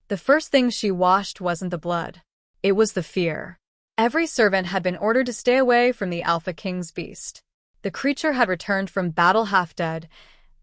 The first thing she washed wasn't the blood. It was the fear. Every servant had been ordered to stay away from the Alpha King's beast. The creature had returned from battle half-dead,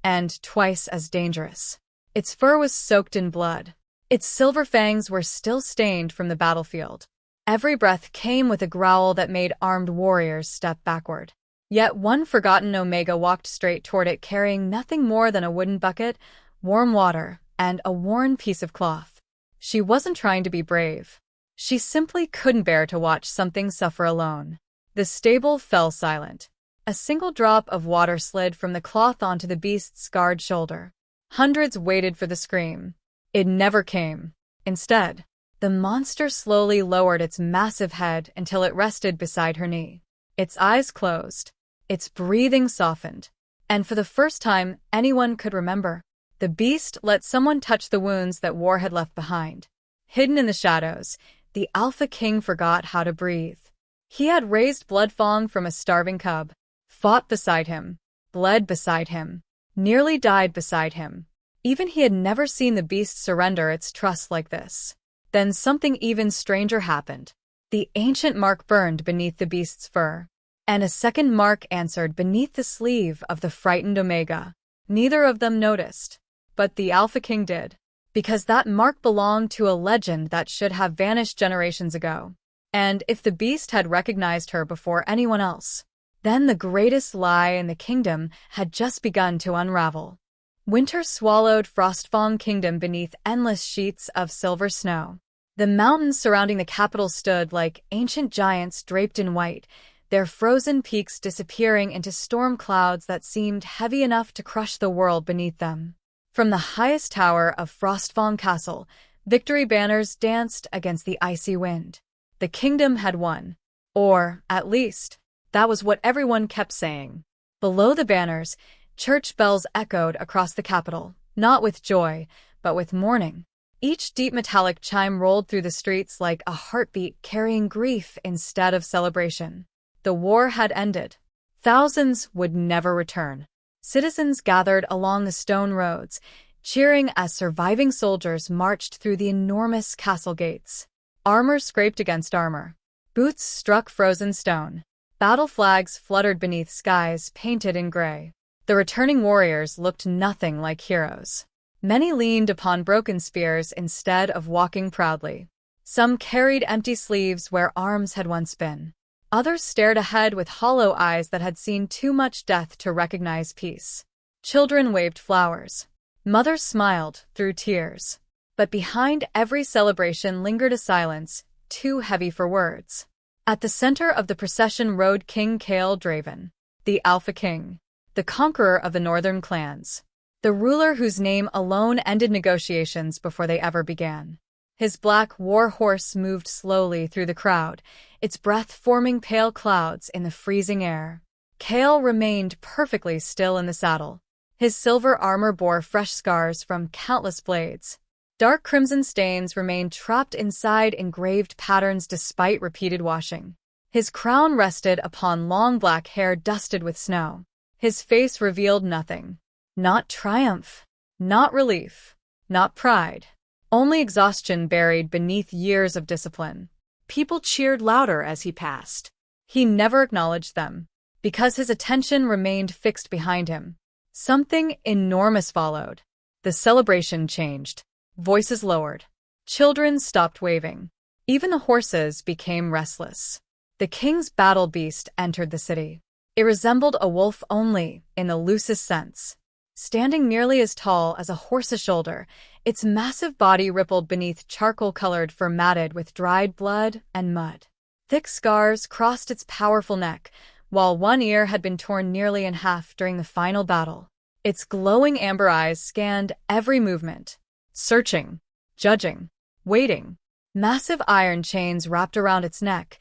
and twice as dangerous. Its fur was soaked in blood. Its silver fangs were still stained from the battlefield. Every breath came with a growl that made armed warriors step backward. Yet one forgotten Omega walked straight toward it carrying nothing more than a wooden bucket, warm water, and a worn piece of cloth. She wasn't trying to be brave. She simply couldn't bear to watch something suffer alone. The stable fell silent. A single drop of water slid from the cloth onto the beast's scarred shoulder. Hundreds waited for the scream. It never came. Instead, the monster slowly lowered its massive head until it rested beside her knee. Its eyes closed. Its breathing softened. And for the first time anyone could remember, the beast let someone touch the wounds that war had left behind. Hidden in the shadows, the Alpha King forgot how to breathe. He had raised Bloodfang from a starving cub, fought beside him, bled beside him, nearly died beside him. Even he had never seen the beast surrender its trust like this. Then something even stranger happened. The ancient mark burned beneath the beast's fur, and a second mark answered beneath the sleeve of the frightened Omega. Neither of them noticed, but the Alpha King did, because that mark belonged to a legend that should have vanished generations ago. And if the beast had recognized her before anyone else, then the greatest lie in the kingdom had just begun to unravel. Winter swallowed Frostfang Kingdom beneath endless sheets of silver snow. The mountains surrounding the capital stood like ancient giants draped in white, their frozen peaks disappearing into storm clouds that seemed heavy enough to crush the world beneath them. From the highest tower of Frostfang Castle, victory banners danced against the icy wind. The kingdom had won. Or, at least, that was what everyone kept saying. Below the banners, church bells echoed across the capital, not with joy, but with mourning. Each deep metallic chime rolled through the streets like a heartbeat carrying grief instead of celebration. The war had ended. Thousands would never return. Citizens gathered along the stone roads, cheering as surviving soldiers marched through the enormous castle gates. Armor scraped against armor. Boots struck frozen stone. Battle flags fluttered beneath skies painted in gray. The returning warriors looked nothing like heroes. Many leaned upon broken spears instead of walking proudly. Some carried empty sleeves where arms had once been. Others stared ahead with hollow eyes that had seen too much death to recognize peace. Children waved flowers. Mothers smiled through tears. But behind every celebration lingered a silence, too heavy for words. At the center of the procession rode King Kael Draven, the Alpha King, the conqueror of the northern clans, the ruler whose name alone ended negotiations before they ever began. His black war horse moved slowly through the crowd, its breath forming pale clouds in the freezing air. Kael remained perfectly still in the saddle. His silver armor bore fresh scars from countless blades. Dark crimson stains remained trapped inside engraved patterns despite repeated washing. His crown rested upon long black hair dusted with snow. His face revealed nothing. Not triumph. Not relief. Not pride. Only exhaustion buried beneath years of discipline. People cheered louder as he passed. He never acknowledged them, because his attention remained fixed behind him. Something enormous followed. The celebration changed. Voices lowered. Children stopped waving. Even the horses became restless. The king's battle beast entered the city. It resembled a wolf only, in the loosest sense. Standing nearly as tall as a horse's shoulder, its massive body rippled beneath charcoal-colored fur matted with dried blood and mud. Thick scars crossed its powerful neck, while one ear had been torn nearly in half during the final battle. Its glowing amber eyes scanned every movement. Searching, judging, waiting. Massive iron chains wrapped around its neck,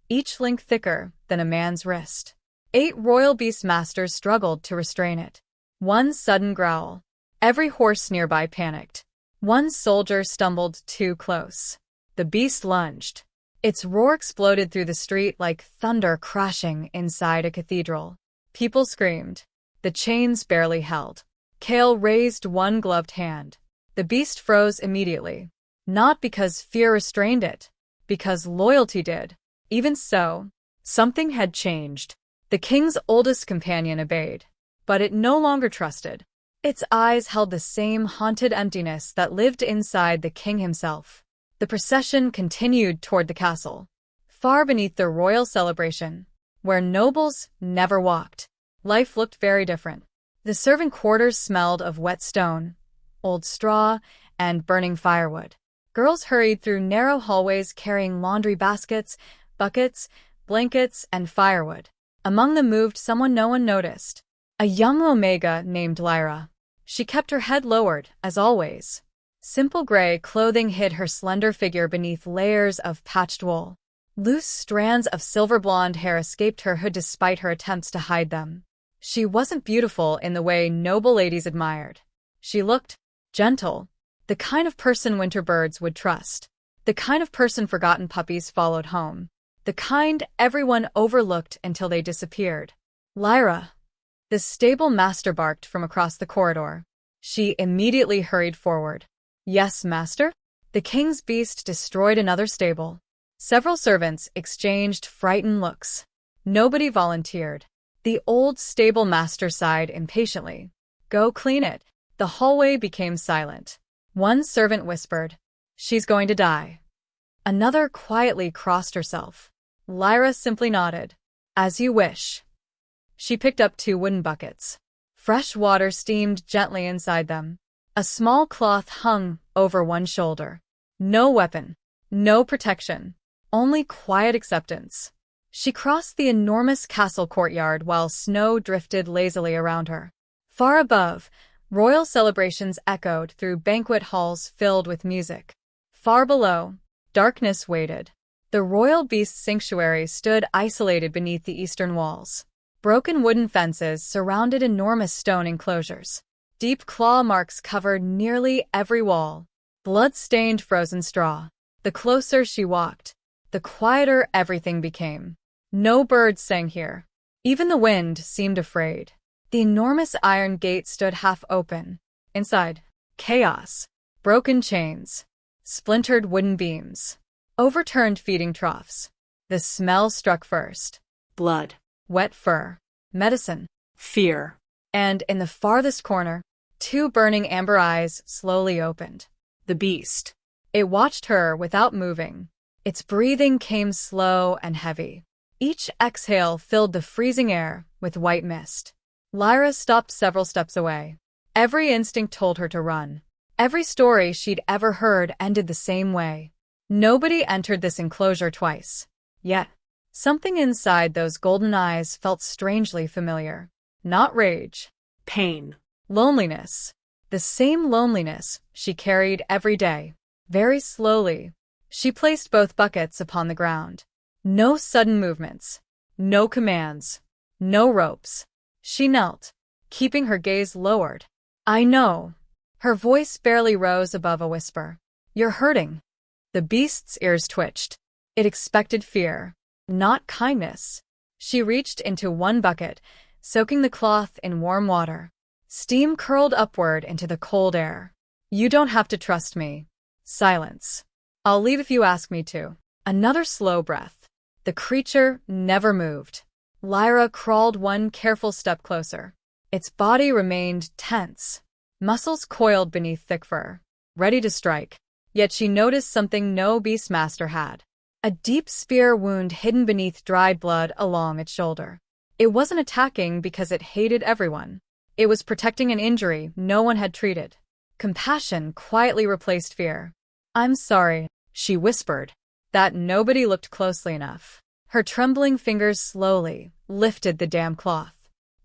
each link thicker than a man's wrist. 8 royal beast masters struggled to restrain it. One sudden growl. Every horse nearby panicked. One soldier stumbled too close. The beast lunged. Its roar exploded through the street like thunder crashing inside a cathedral. People screamed. The chains barely held. Kael raised one gloved hand. The beast froze immediately. Not because fear restrained it, because loyalty did. Even so, something had changed. The king's oldest companion obeyed, but it no longer trusted. Its eyes held the same haunted emptiness that lived inside the king himself. The procession continued toward the castle, far beneath the royal celebration, where nobles never walked. Life looked very different. The servant quarters smelled of wet stone, old straw, and burning firewood. Girls hurried through narrow hallways carrying laundry baskets, buckets, blankets, and firewood. Among them moved someone no one noticed, a young Omega named Lyra. She kept her head lowered, as always. Simple gray clothing hid her slender figure beneath layers of patched wool. Loose strands of silver blonde hair escaped her hood despite her attempts to hide them. She wasn't beautiful in the way noble ladies admired. She looked gentle, the kind of person winter birds would trust, the kind of person forgotten puppies followed home, the kind everyone overlooked until they disappeared. Lyra. The stable master barked from across the corridor. She immediately hurried forward. Yes, master? The king's beast destroyed another stable. Several servants exchanged frightened looks. Nobody volunteered. The old stable master sighed impatiently. Go clean it. The hallway became silent. One servant whispered, She's going to die. Another quietly crossed herself. Lyra simply nodded. As you wish. She picked up 2 wooden buckets. Fresh water steamed gently inside them. A small cloth hung over one shoulder. No weapon. No protection. Only quiet acceptance. She crossed the enormous castle courtyard while snow drifted lazily around her. Far above, royal celebrations echoed through banquet halls filled with music. Far below, darkness waited. The royal beast sanctuary stood isolated beneath the eastern walls. Broken wooden fences surrounded enormous stone enclosures. Deep claw marks covered nearly every wall. Blood-stained frozen straw. The closer she walked, the quieter everything became. No birds sang here. Even the wind seemed afraid. The enormous iron gate stood half open. Inside, chaos. Broken chains. Splintered wooden beams. Overturned feeding troughs. The smell struck first. Blood. Wet fur. Medicine. Fear. And in the farthest corner, 2 burning amber eyes slowly opened. The beast. It watched her without moving. Its breathing came slow and heavy. Each exhale filled the freezing air with white mist. Lyra stopped several steps away. Every instinct told her to run. Every story she'd ever heard ended the same way. Nobody entered this enclosure twice. Yet, something inside those golden eyes felt strangely familiar. Not rage. Pain. Loneliness. The same loneliness she carried every day. Very slowly, she placed both buckets upon the ground. No sudden movements. No commands. No ropes. She knelt, keeping her gaze lowered. I know. Her voice barely rose above a whisper. You're hurting. The beast's ears twitched. It expected fear, not kindness. She reached into one bucket, soaking the cloth in warm water. Steam curled upward into the cold air. You don't have to trust me. Silence. I'll leave if you ask me to. Another slow breath. The creature never moved. Lyra crawled one careful step closer. Its body remained tense. Muscles coiled beneath thick fur, ready to strike. Yet she noticed something no beastmaster had. A deep spear wound hidden beneath dried blood along its shoulder. It wasn't attacking because it hated everyone. It was protecting an injury no one had treated. Compassion quietly replaced fear. I'm sorry, she whispered. That nobody looked closely enough. Her trembling fingers slowly lifted the damp cloth.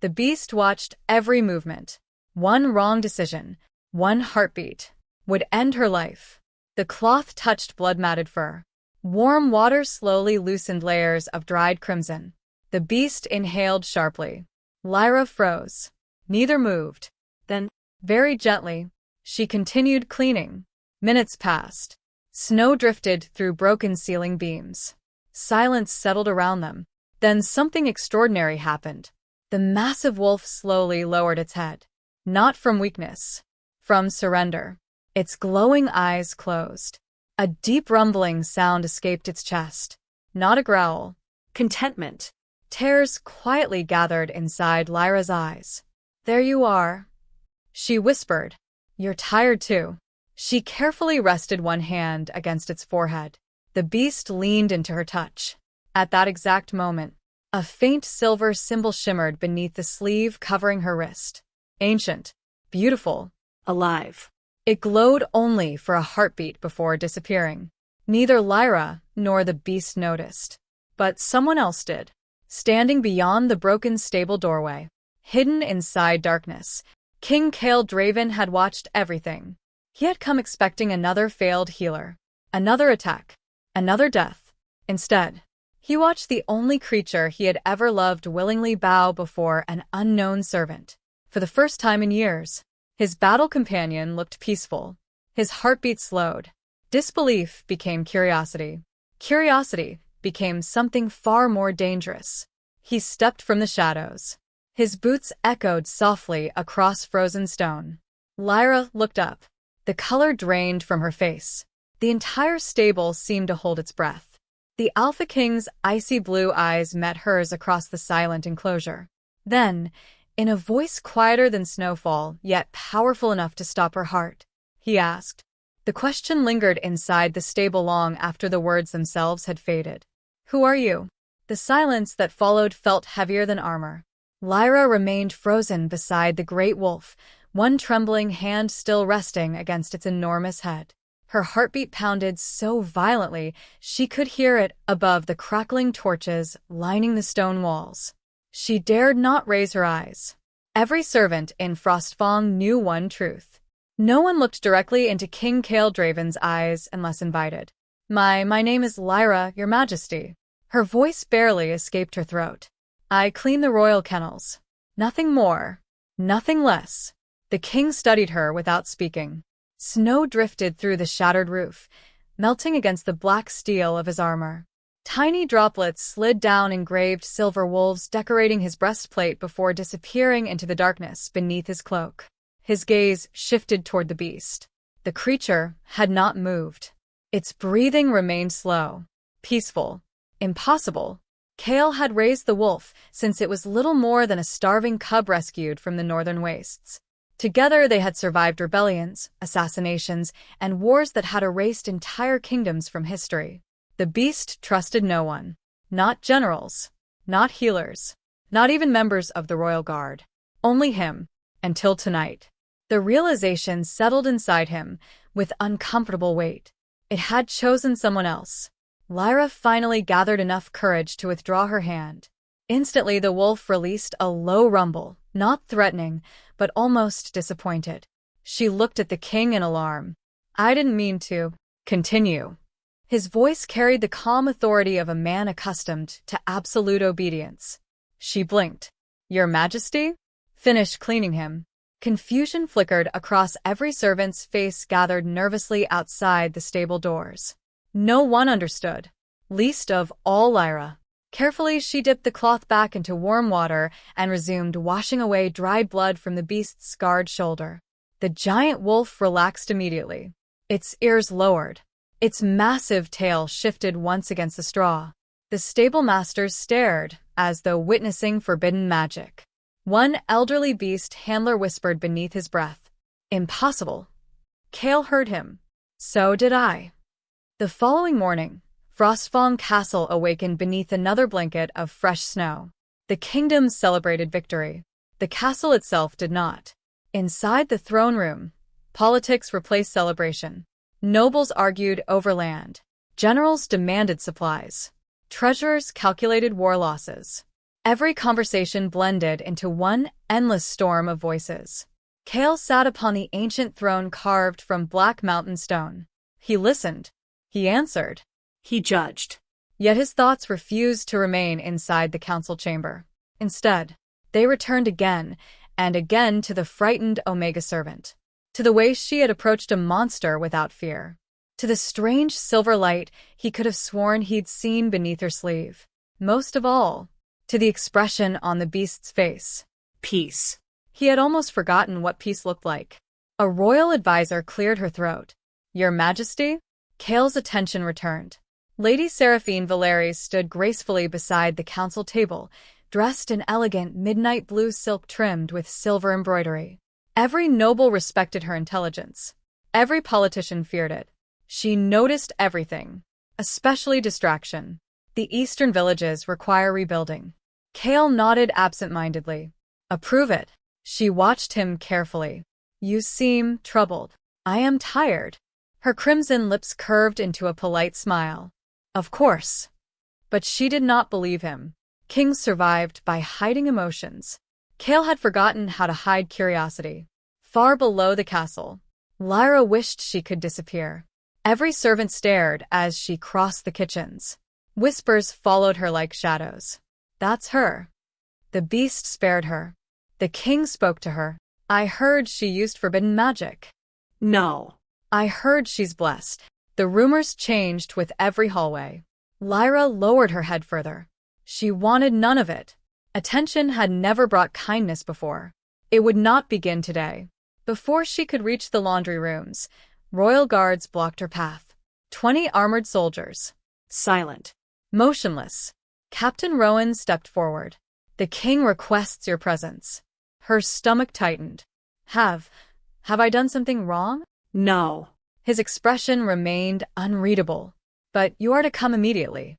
The beast watched every movement. One wrong decision, one heartbeat, would end her life. The cloth touched blood-matted fur. Warm water slowly loosened layers of dried crimson. The beast inhaled sharply. Lyra froze. Neither moved. Then, very gently, she continued cleaning. Minutes passed. Snow drifted through broken ceiling beams. Silence settled around them. Then something extraordinary happened. The massive wolf slowly lowered its head. Not from weakness. From surrender. Its glowing eyes closed. A deep rumbling sound escaped its chest. Not a growl. Contentment. Tears quietly gathered inside Lyra's eyes. "There you are," she whispered. "You're tired too." She carefully rested one hand against its forehead. The beast leaned into her touch. At that exact moment, a faint silver symbol shimmered beneath the sleeve covering her wrist. Ancient. Beautiful. Alive. It glowed only for a heartbeat before disappearing. Neither Lyra nor the beast noticed. But someone else did. Standing beyond the broken stable doorway, hidden inside darkness, King Kale Draven had watched everything. He had come expecting another failed healer, another attack, another death. Instead, he watched the only creature he had ever loved willingly bow before an unknown servant. For the first time in years, his battle companion looked peaceful. His heartbeat slowed. Disbelief became curiosity. Curiosity became something far more dangerous. He stepped from the shadows. His boots echoed softly across frozen stone. Lyra looked up. The color drained from her face. The entire stable seemed to hold its breath. The Alpha King's icy blue eyes met hers across the silent enclosure. Then, in a voice quieter than snowfall, yet powerful enough to stop her heart, he asked. The question lingered inside the stable long after the words themselves had faded. "Who are you?" The silence that followed felt heavier than armor. Lyra remained frozen beside the great wolf, one trembling hand still resting against its enormous head. Her heartbeat pounded so violently she could hear it above the crackling torches lining the stone walls. She dared not raise her eyes. Every servant in Frostfang knew one truth. No one looked directly into King Kale Draven's eyes unless invited. My name is Lyra, Your Majesty." Her voice barely escaped her throat. "I clean the royal kennels. Nothing more. Nothing less." The king studied her without speaking. Snow drifted through the shattered roof, melting against the black steel of his armor. Tiny droplets slid down engraved silver wolves decorating his breastplate before disappearing into the darkness beneath his cloak. His gaze shifted toward the beast. The creature had not moved. Its breathing remained slow, peaceful, impossible. Kale had raised the wolf since it was little more than a starving cub rescued from the northern wastes. Together they had survived rebellions, assassinations, and wars that had erased entire kingdoms from history. The beast trusted no one. Not generals, not healers, not even members of the royal guard. Only him, until tonight. The realization settled inside him with uncomfortable weight. It had chosen someone else. Lyra finally gathered enough courage to withdraw her hand. Instantly the wolf released a low rumble, not threatening, but almost disappointed. She looked at the king in alarm. "I didn't mean to." "Continue." His voice carried the calm authority of a man accustomed to absolute obedience. She blinked. "Your Majesty?" Finished cleaning him. Confusion flickered across every servant's face gathered nervously outside the stable doors. No one understood, least of all Lyra. Carefully, she dipped the cloth back into warm water and resumed washing away dried blood from the beast's scarred shoulder. The giant wolf relaxed immediately. Its ears lowered. Its massive tail shifted once against the straw. The stable masters stared, as though witnessing forbidden magic. One elderly beast handler whispered beneath his breath, "Impossible." Kale heard him. So did I. The following morning, Frostfang Castle awakened beneath another blanket of fresh snow. The kingdom celebrated victory. The castle itself did not. Inside the throne room, politics replaced celebration. Nobles argued over land. Generals demanded supplies. Treasurers calculated war losses. Every conversation blended into one endless storm of voices. Kale sat upon the ancient throne carved from black mountain stone. He listened. He answered. He judged. Yet his thoughts refused to remain inside the council chamber. Instead, they returned again and again to the frightened Omega servant. To the way she had approached a monster without fear. To the strange silver light he could have sworn he'd seen beneath her sleeve. Most of all, to the expression on the beast's face. Peace. He had almost forgotten what peace looked like. A royal advisor cleared her throat. "Your Majesty?" Kale's attention returned. Lady Seraphine Valeries stood gracefully beside the council table, dressed in elegant midnight blue silk trimmed with silver embroidery. Every noble respected her intelligence. Every politician feared it. She noticed everything, especially distraction. The eastern villages require rebuilding. Kale nodded absent-mindedly. Approve it. She watched him carefully. You seem troubled. I am tired. Her crimson lips curved into a polite smile. Of course. But she did not believe him. Kings survived by hiding emotions. Kale had forgotten how to hide curiosity. Far below the castle, Lyra wished she could disappear. Every servant stared as she crossed the kitchens. Whispers followed her like shadows. That's her. The beast spared her. The king spoke to her. I heard she used forbidden magic. No. I heard she's blessed. The rumors changed with every hallway. Lyra lowered her head further. She wanted none of it. Attention had never brought kindness before. It would not begin today. Before she could reach the laundry rooms, royal guards blocked her path. 20 armored soldiers. Silent. Motionless. Captain Rowan stepped forward. The king requests your presence. Her stomach tightened. Have I done something wrong? No. His expression remained unreadable. But you are to come immediately.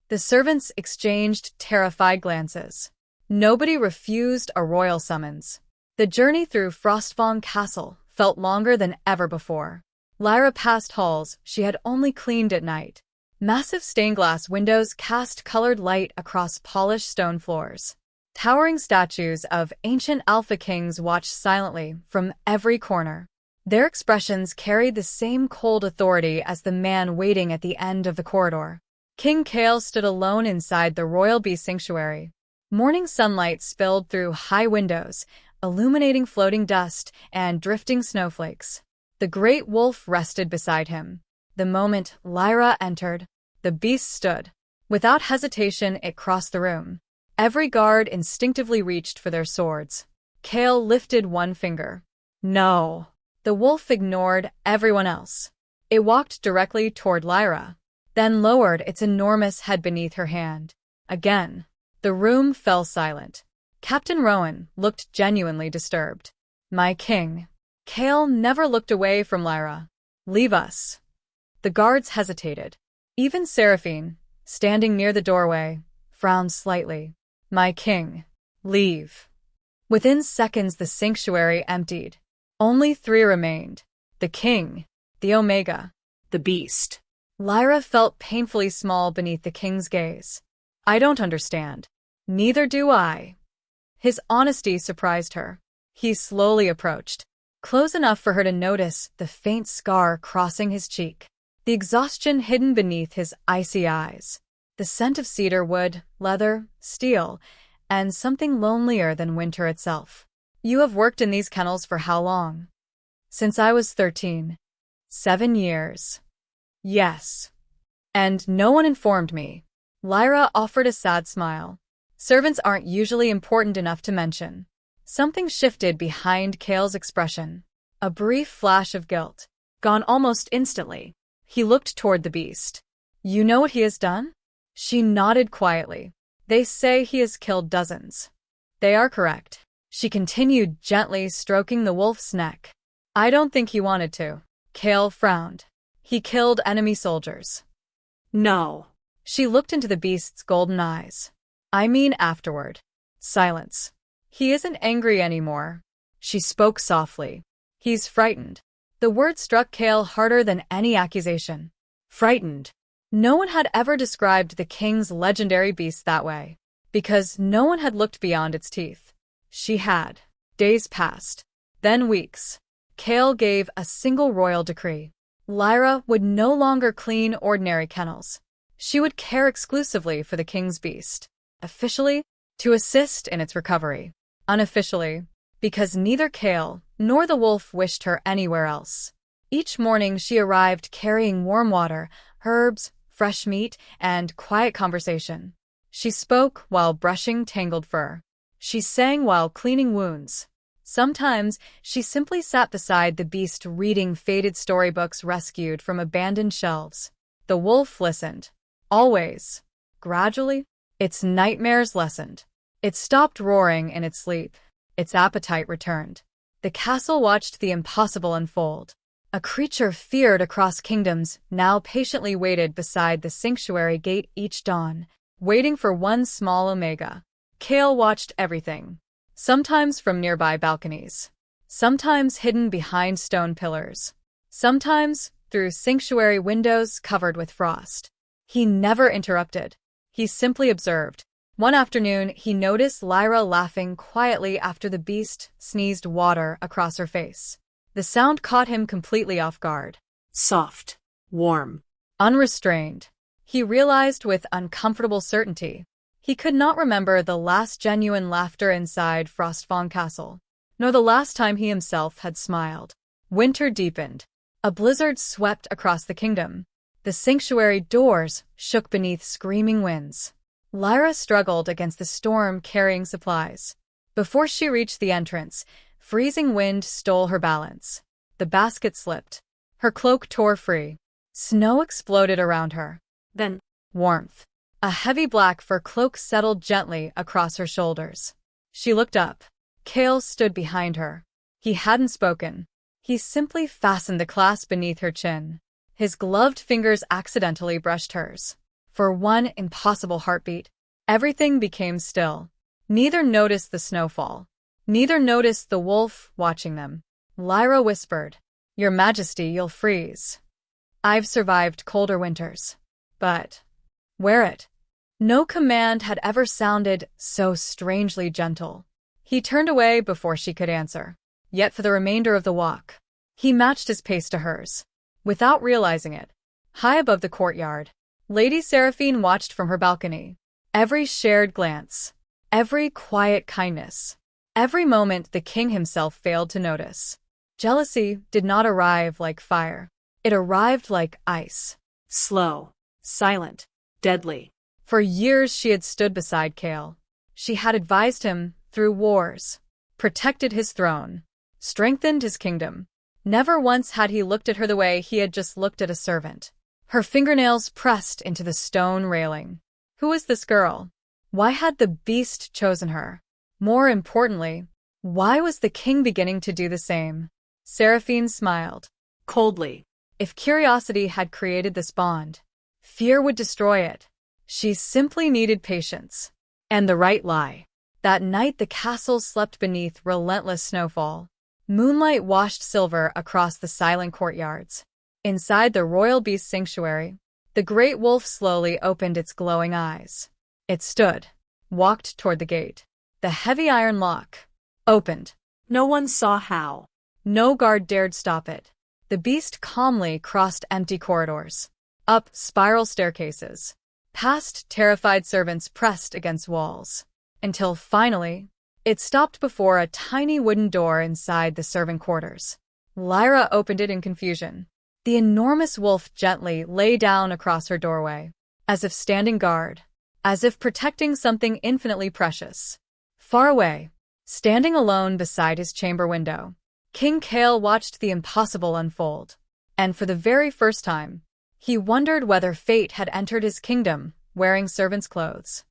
The servants exchanged terrified glances. Nobody refused a royal summons. The journey through Frostfang Castle felt longer than ever before. Lyra passed halls she had only cleaned at night. Massive stained-glass windows cast colored light across polished stone floors. Towering statues of ancient Alpha Kings watched silently from every corner. Their expressions carried the same cold authority as the man waiting at the end of the corridor. King Kale stood alone inside the royal bee sanctuary. Morning sunlight spilled through high windows, illuminating floating dust and drifting snowflakes. The great wolf rested beside him. The moment Lyra entered, the beast stood. Without hesitation, it crossed the room. Every guard instinctively reached for their swords. Kale lifted one finger. No. The wolf ignored everyone else. It walked directly toward Lyra, then lowered its enormous head beneath her hand. Again, the room fell silent. Captain Rowan looked genuinely disturbed. My king. Kale never looked away from Lyra. Leave us. The guards hesitated. Even Seraphine, standing near the doorway, frowned slightly. My king. Leave. Within seconds the sanctuary emptied. Only 3 remained. The king, the Omega, The beast. Lyra felt painfully small beneath the king's gaze. I don't understand. Neither do I. His honesty surprised her. He slowly approached, close enough for her to notice the faint scar crossing his cheek, the exhaustion hidden beneath his icy eyes, the scent of cedar wood, leather, steel, and something lonelier than winter itself. You have worked in these kennels for how long? Since I was 13. 7 years. Yes. And no one informed me. Lyra offered a sad smile. Servants aren't usually important enough to mention. Something shifted behind Kale's expression. A brief flash of guilt. Gone almost instantly. He looked toward the beast. You know what he has done? She nodded quietly. They say he has killed dozens. They are correct. She continued, gently stroking the wolf's neck. I don't think he wanted to. Kale frowned. He killed enemy soldiers. No. She looked into the beast's golden eyes. I mean afterward. Silence. He isn't angry anymore. She spoke softly. He's frightened. The word struck Kale harder than any accusation. Frightened. No one had ever described the king's legendary beast that way, because no one had looked beyond its teeth. She had. Days passed. Then weeks. Kale gave a single royal decree. Lyra would no longer clean ordinary kennels. She would care exclusively for the king's beast. Officially, to assist in its recovery. Unofficially, because neither Kale nor the wolf wished her anywhere else. Each morning she arrived carrying warm water, herbs, fresh meat, and quiet conversation. She spoke while brushing tangled fur. She sang while cleaning wounds. Sometimes, she simply sat beside the beast reading faded storybooks rescued from abandoned shelves. The wolf listened. Always. Gradually, its nightmares lessened. It stopped roaring in its sleep. Its appetite returned. The castle watched the impossible unfold. A creature feared across kingdoms now patiently waited beside the sanctuary gate each dawn, waiting for one small omega. Kale watched everything. Sometimes from nearby balconies. Sometimes hidden behind stone pillars. Sometimes through sanctuary windows covered with frost. He never interrupted. He simply observed. One afternoon, he noticed Lyra laughing quietly after the beast sneezed water across her face. The sound caught him completely off guard. Soft. Warm. Unrestrained. He realized with uncomfortable certainty. He could not remember the last genuine laughter inside Frostfang Castle, nor the last time he himself had smiled. Winter deepened. A blizzard swept across the kingdom. The sanctuary doors shook beneath screaming winds. Lyra struggled against the storm carrying supplies. Before she reached the entrance, freezing wind stole her balance. The basket slipped. Her cloak tore free. Snow exploded around her. Then, warmth. A heavy black fur cloak settled gently across her shoulders. She looked up. Kale stood behind her. He hadn't spoken. He simply fastened the clasp beneath her chin. His gloved fingers accidentally brushed hers. For one impossible heartbeat, everything became still. Neither noticed the snowfall. Neither noticed the wolf watching them. Lyra whispered, "Your Majesty, you'll freeze. I've survived colder winters. But wear it." No command had ever sounded so strangely gentle. He turned away before she could answer. Yet for the remainder of the walk, he matched his pace to hers. Without realizing it, high above the courtyard, Lady Seraphine watched from her balcony. Every shared glance, every quiet kindness, every moment the king himself failed to notice. Jealousy did not arrive like fire. It arrived like ice. Slow. Silent. Deadly. For years she had stood beside Kale. She had advised him through wars, protected his throne, strengthened his kingdom. Never once had he looked at her the way he had just looked at a servant. Her fingernails pressed into the stone railing. Who was this girl? Why had the beast chosen her? More importantly, why was the king beginning to do the same? Seraphine smiled. Coldly. If curiosity had created this bond, fear would destroy it. She simply needed patience. And the right lie. That night the castle slept beneath relentless snowfall. Moonlight washed silver across the silent courtyards. Inside the royal beast sanctuary, the great wolf slowly opened its glowing eyes. It stood, walked toward the gate. The heavy iron lock opened. No one saw how. No guard dared stop it. The beast calmly crossed empty corridors, up spiral staircases, past terrified servants pressed against walls, until finally, it stopped before a tiny wooden door inside the servant quarters. Lyra opened it in confusion. The enormous wolf gently lay down across her doorway, as if standing guard, as if protecting something infinitely precious. Far away, standing alone beside his chamber window, King Kale watched the impossible unfold. And for the very first time, he wondered whether fate had entered his kingdom, wearing servant's clothes.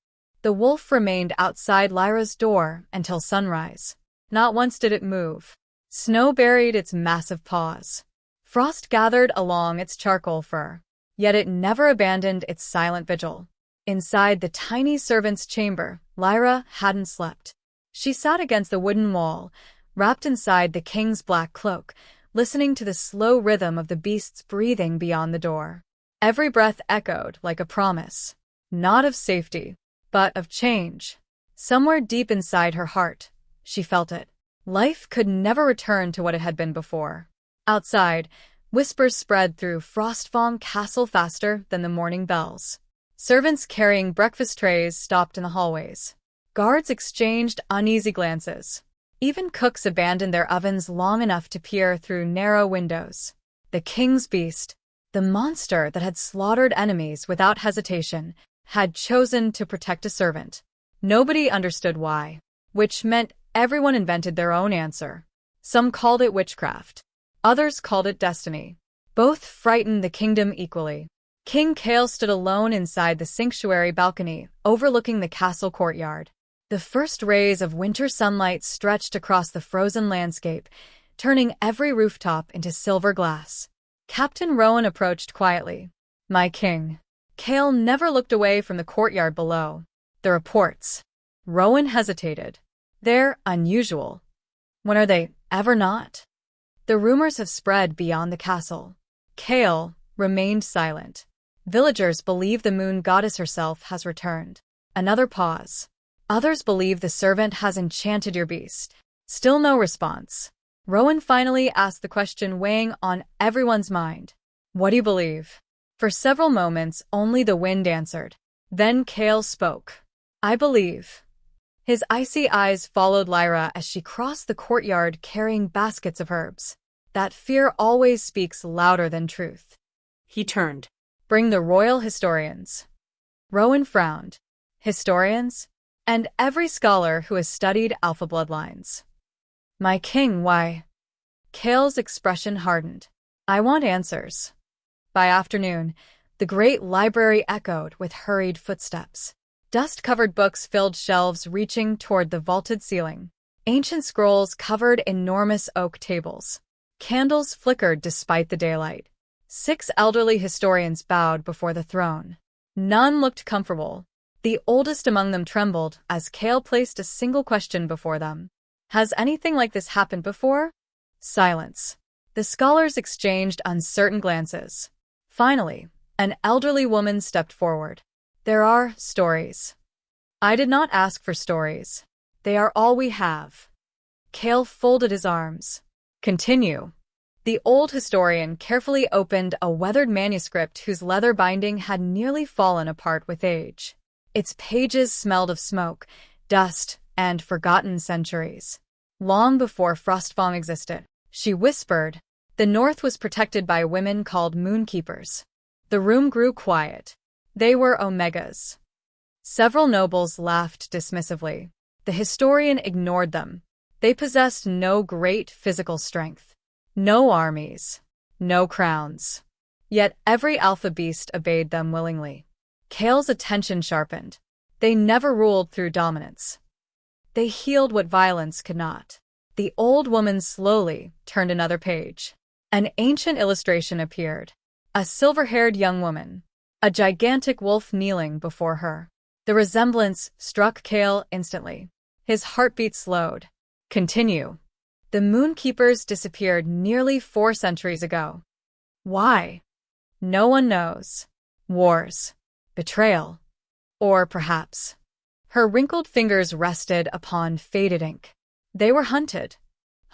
The wolf remained outside Lyra's door until sunrise. Not once did it move. Snow buried its massive paws. Frost gathered along its charcoal fur. Yet it never abandoned its silent vigil. Inside the tiny servant's chamber, Lyra hadn't slept. She sat against the wooden wall, wrapped inside the king's black cloak, listening to the slow rhythm of the beast's breathing beyond the door. Every breath echoed like a promise, not of safety, but of change. Somewhere deep inside her heart, she felt it. Life could never return to what it had been before. Outside, whispers spread through Frostfang Castle faster than the morning bells. Servants carrying breakfast trays stopped in the hallways. Guards exchanged uneasy glances. Even cooks abandoned their ovens long enough to peer through narrow windows. The king's beast, the monster that had slaughtered enemies without hesitation, had chosen to protect a servant. Nobody understood why, which meant everyone invented their own answer. Some called it witchcraft. Others called it destiny. Both frightened the kingdom equally. King Kale stood alone inside the sanctuary balcony, overlooking the castle courtyard. The first rays of winter sunlight stretched across the frozen landscape, turning every rooftop into silver glass. Captain Rowan approached quietly. "My king." Kale never looked away from the courtyard below. "The reports." Rowan hesitated. "They're unusual." "When are they ever not?" "The rumors have spread beyond the castle." Kale remained silent. "Villagers believe the moon goddess herself has returned." Another pause. "Others believe the servant has enchanted your beast." Still no response. Rowan finally asked the question weighing on everyone's mind. "What do you believe?" For several moments, only the wind answered. Then Kale spoke. "I believe." His icy eyes followed Lyra as she crossed the courtyard carrying baskets of herbs. "That fear always speaks louder than truth." He turned. "Bring the royal historians." Rowan frowned. "Historians?" "And every scholar who has studied alpha bloodlines." "My king, why?" Kale's expression hardened. "I want answers." By afternoon, the great library echoed with hurried footsteps. Dust-covered books filled shelves reaching toward the vaulted ceiling. Ancient scrolls covered enormous oak tables. Candles flickered despite the daylight. 6 elderly historians bowed before the throne. None looked comfortable. The oldest among them trembled as Kale placed a single question before them. "Has anything like this happened before?" Silence. The scholars exchanged uncertain glances. Finally, an elderly woman stepped forward. "There are stories." "I did not ask for stories. They are all we have." Kale folded his arms. "Continue." The old historian carefully opened a weathered manuscript whose leather binding had nearly fallen apart with age. Its pages smelled of smoke, dust, and forgotten centuries. Long before Frostfang existed, she whispered, the north was protected by women called moonkeepers. The room grew quiet. They were omegas. Several nobles laughed dismissively. The historian ignored them. They possessed no great physical strength, no armies, no crowns. Yet every alpha beast obeyed them willingly. Kale's attention sharpened. They never ruled through dominance. They healed what violence could not. The old woman slowly turned another page. An ancient illustration appeared. A silver-haired young woman. A gigantic wolf kneeling before her. The resemblance struck Kale instantly. His heartbeat slowed. "Continue." "The moonkeepers disappeared nearly 4 centuries ago." "Why?" "No one knows." "Wars. Betrayal. Or perhaps." Her wrinkled fingers rested upon faded ink. "They were hunted."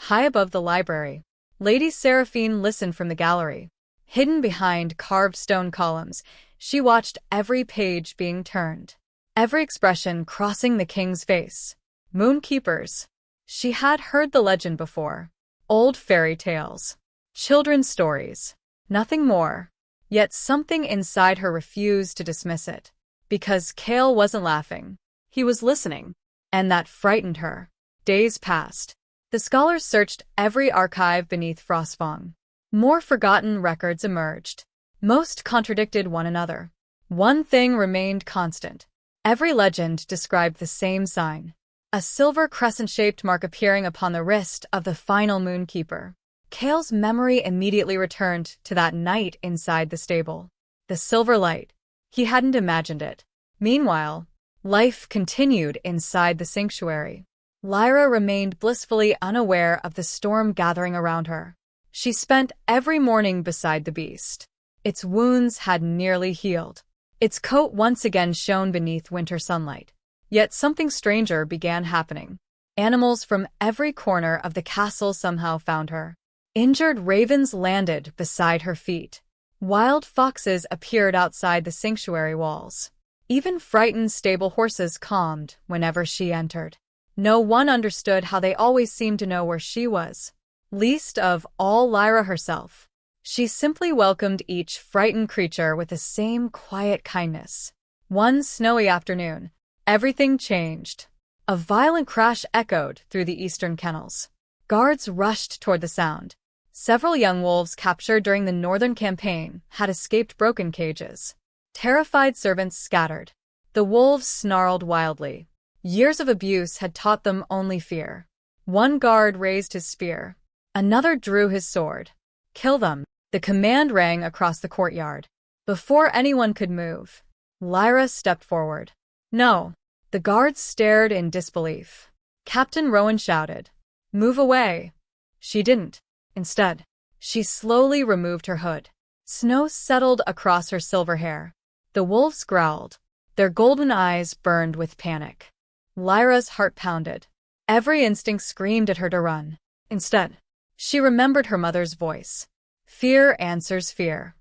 High above the library, Lady Seraphine listened from the gallery. Hidden behind carved stone columns, she watched every page being turned, every expression crossing the king's face. Moonkeepers. She had heard the legend before. Old fairy tales. Children's stories. Nothing more. Yet something inside her refused to dismiss it. Because Kale wasn't laughing. He was listening. And that frightened her. Days passed. The scholars searched every archive beneath Frostfang. More forgotten records emerged. Most contradicted one another. One thing remained constant. Every legend described the same sign. A silver crescent-shaped mark appearing upon the wrist of the final moonkeeper. Kale's memory immediately returned to that night inside the stable. The silver light. He hadn't imagined it. Meanwhile, life continued inside the sanctuary. Lyra remained blissfully unaware of the storm gathering around her. She spent every morning beside the beast. Its wounds had nearly healed. Its coat once again shone beneath winter sunlight. Yet something stranger began happening. Animals from every corner of the castle somehow found her. Injured ravens landed beside her feet. Wild foxes appeared outside the sanctuary walls. Even frightened stable horses calmed whenever she entered. No one understood how they always seemed to know where she was. Least of all Lyra herself. She simply welcomed each frightened creature with the same quiet kindness. One snowy afternoon, everything changed. A violent crash echoed through the eastern kennels. Guards rushed toward the sound. Several young wolves captured during the northern campaign had escaped broken cages. Terrified servants scattered. The wolves snarled wildly. Years of abuse had taught them only fear. One guard raised his spear. Another drew his sword. Kill them. The command rang across the courtyard. Before anyone could move, Lyra stepped forward. No. The guards stared in disbelief. Captain Rowan shouted, "Move away." She didn't. Instead, she slowly removed her hood. Snow settled across her silver hair. The wolves growled. Their golden eyes burned with panic. Lyra's heart pounded. Every instinct screamed at her to run. Instead, she remembered her mother's voice. Fear answers fear.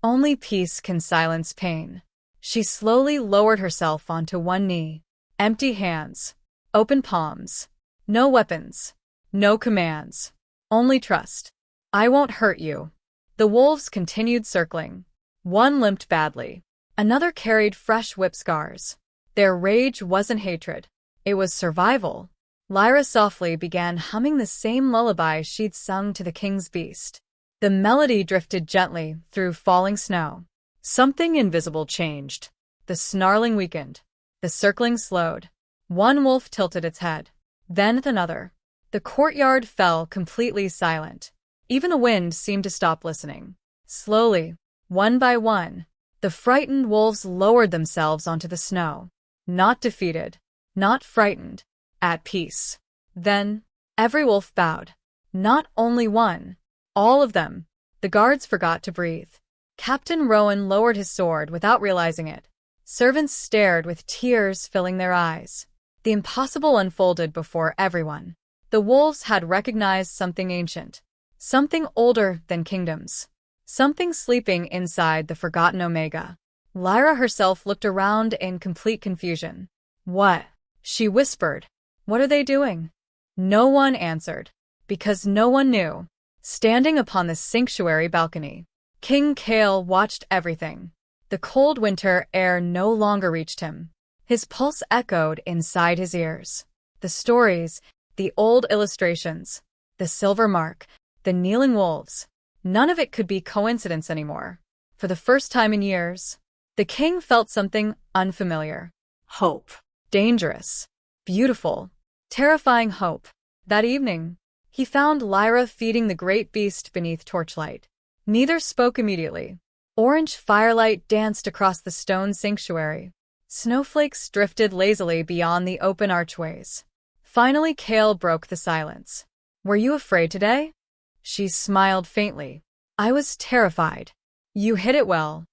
Only peace can silence pain. She slowly lowered herself onto one knee. Empty hands. Open palms. No weapons. No commands. Only trust. I won't hurt you. The wolves continued circling. One limped badly. Another carried fresh whip scars. Their rage wasn't hatred. It was survival. Lyra softly began humming the same lullaby she'd sung to the king's beast. The melody drifted gently through falling snow. Something invisible changed. The snarling weakened. The circling slowed. One wolf tilted its head. Then another. The courtyard fell completely silent. Even the wind seemed to stop listening. Slowly, one by one, the frightened wolves lowered themselves onto the snow. Not defeated. Not frightened. At peace. Then, every wolf bowed. Not only one. All of them. The guards forgot to breathe. Captain Rowan lowered his sword without realizing it. Servants stared with tears filling their eyes. The impossible unfolded before everyone. The wolves had recognized something ancient. Something older than kingdoms. Something sleeping inside the forgotten Omega. Lyra herself looked around in complete confusion. What? She whispered. What are they doing? No one answered. Because no one knew. Standing upon the sanctuary balcony, King Kale watched everything. The cold winter air no longer reached him. His pulse echoed inside his ears. The stories, the old illustrations, the silver mark, the kneeling wolves. None of it could be coincidence anymore. For the first time in years, the king felt something unfamiliar. Hope. Dangerous. Beautiful. Terrifying hope. That evening, he found Lyra feeding the great beast beneath torchlight. Neither spoke immediately. Orange firelight danced across the stone sanctuary. Snowflakes drifted lazily beyond the open archways. Finally, Kale broke the silence. Were you afraid today? She smiled faintly. I was terrified. You hid it well.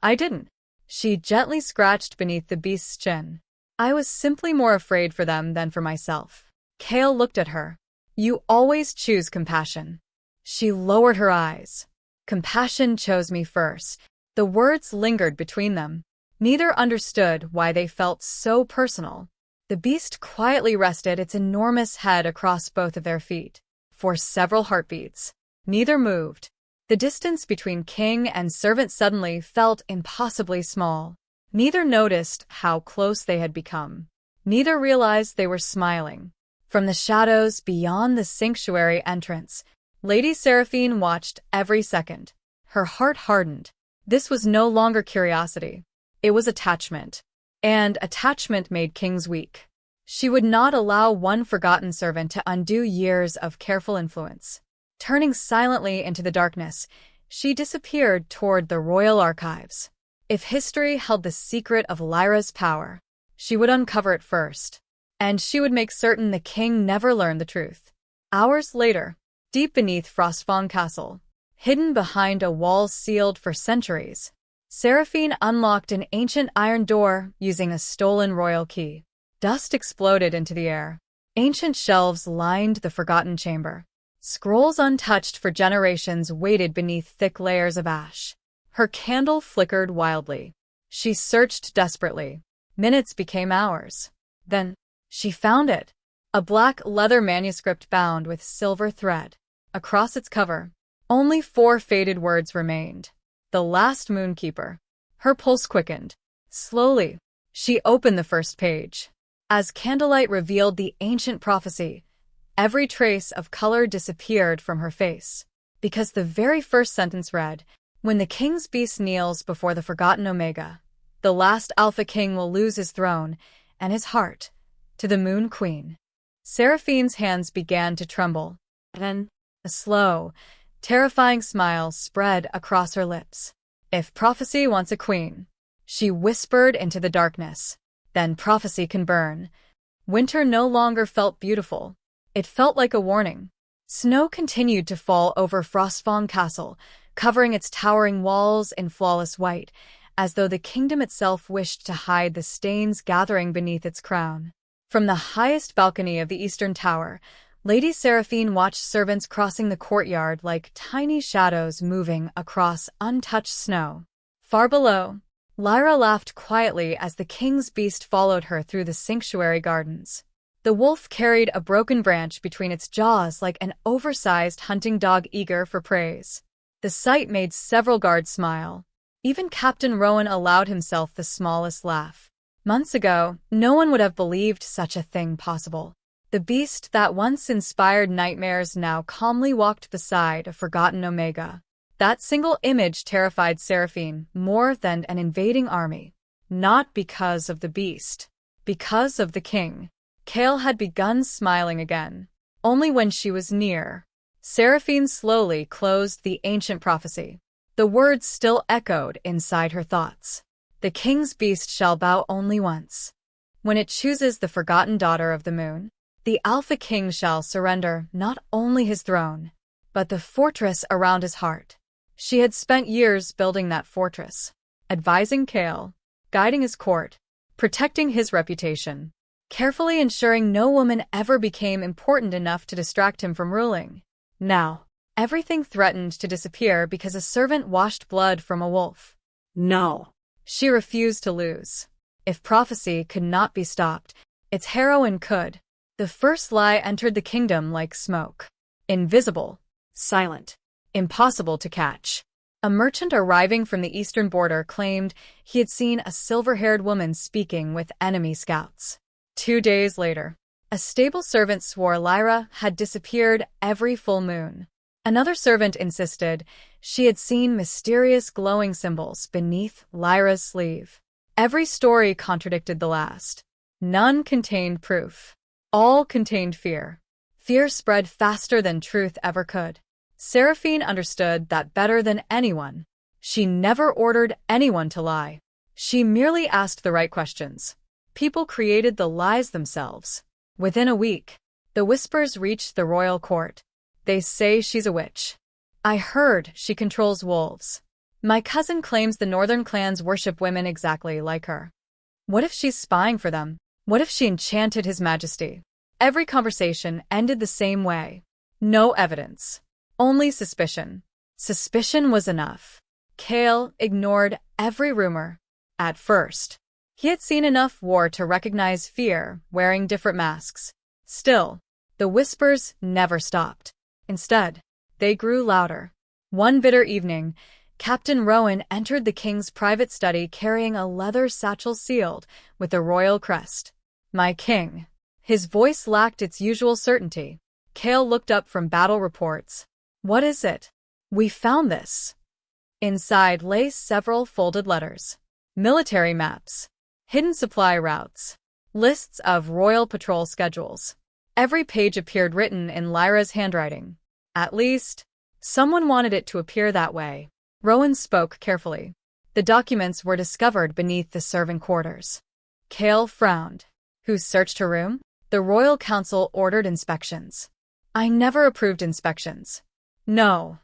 I didn't. She gently scratched beneath the beast's chin. I was simply more afraid for them than for myself. Kale looked at her. You always choose compassion. She lowered her eyes. Compassion chose me first. The words lingered between them. Neither understood why they felt so personal. The beast quietly rested its enormous head across both of their feet. For several heartbeats, neither moved. The distance between king and servant suddenly felt impossibly small. Neither noticed how close they had become. Neither realized they were smiling. From the shadows beyond the sanctuary entrance, Lady Seraphine watched every second. Her heart hardened. This was no longer curiosity. It was attachment. And attachment made kings weak. She would not allow one forgotten servant to undo years of careful influence. Turning silently into the darkness, she disappeared toward the royal archives. If history held the secret of Lyra's power, she would uncover it first. And she would make certain the king never learned the truth. Hours later, deep beneath Frostfang Castle, hidden behind a wall sealed for centuries, Seraphine unlocked an ancient iron door using a stolen royal key. Dust exploded into the air. Ancient shelves lined the forgotten chamber. Scrolls untouched for generations waited beneath thick layers of ash. Her candle flickered wildly. She searched desperately. Minutes became hours. Then, she found it. A black leather manuscript bound with silver thread. Across its cover, only 4 faded words remained. The last moonkeeper. Her pulse quickened. Slowly, she opened the first page. As candlelight revealed the ancient prophecy, every trace of color disappeared from her face, because the very first sentence read, "When the king's beast kneels before the forgotten Omega, the last Alpha King will lose his throne and his heart to the Moon Queen." Seraphine's hands began to tremble. Then, a slow, terrifying smile spread across her lips. "If prophecy wants a queen," she whispered into the darkness, "then prophecy can burn." Winter no longer felt beautiful. It felt like a warning. Snow continued to fall over Frostfang Castle, covering its towering walls in flawless white, as though the kingdom itself wished to hide the stains gathering beneath its crown. From the highest balcony of the eastern tower, Lady Seraphine watched servants crossing the courtyard like tiny shadows moving across untouched snow. Far below, Lyra laughed quietly as the king's beast followed her through the sanctuary gardens. The wolf carried a broken branch between its jaws like an oversized hunting dog eager for praise. The sight made several guards smile. Even Captain Rowan allowed himself the smallest laugh. Months ago, no one would have believed such a thing possible. The beast that once inspired nightmares now calmly walked beside a forgotten Omega. That single image terrified Seraphine more than an invading army. Not because of the beast, because of the king. Kale had begun smiling again. Only when she was near. Seraphine slowly closed the ancient prophecy. The words still echoed inside her thoughts. The king's beast shall bow only once. When it chooses the forgotten daughter of the moon, the Alpha King shall surrender not only his throne, but the fortress around his heart. She had spent years building that fortress, advising Kale, guiding his court, protecting his reputation, carefully ensuring no woman ever became important enough to distract him from ruling. Now, everything threatened to disappear because a servant washed blood from a wolf. No. She refused to lose. If prophecy could not be stopped, its heroine could. The first lie entered the kingdom like smoke. Invisible. Silent. Impossible to catch. A merchant arriving from the eastern border claimed he had seen a silver-haired woman speaking with enemy scouts. 2 days later, a stable servant swore Lyra had disappeared every full moon. Another servant insisted she had seen mysterious glowing symbols beneath Lyra's sleeve. Every story contradicted the last. None contained proof. All contained fear. Fear spread faster than truth ever could. Seraphine understood that better than anyone. She never ordered anyone to lie. She merely asked the right questions. People created the lies themselves. Within a week, the whispers reached the royal court. They say she's a witch. I heard she controls wolves. My cousin claims the northern clans worship women exactly like her. What if she's spying for them? What if she enchanted His Majesty? Every conversation ended the same way. No evidence. Only suspicion. Suspicion was enough. Kale ignored every rumor. At first, he had seen enough war to recognize fear wearing different masks. Still, the whispers never stopped. Instead, they grew louder. One bitter evening, Captain Rowan entered the king's private study carrying a leather satchel sealed with a royal crest. "My king." His voice lacked its usual certainty. Kale looked up from battle reports. "What is it?" "We found this." Inside lay several folded letters. Military maps. Hidden supply routes. Lists of royal patrol schedules. Every page appeared written in Lyra's handwriting. At least, someone wanted it to appear that way. Rowan spoke carefully. The documents were discovered beneath the servant quarters. Kale frowned. Who searched her room? The royal council ordered inspections. I never approved inspections. No.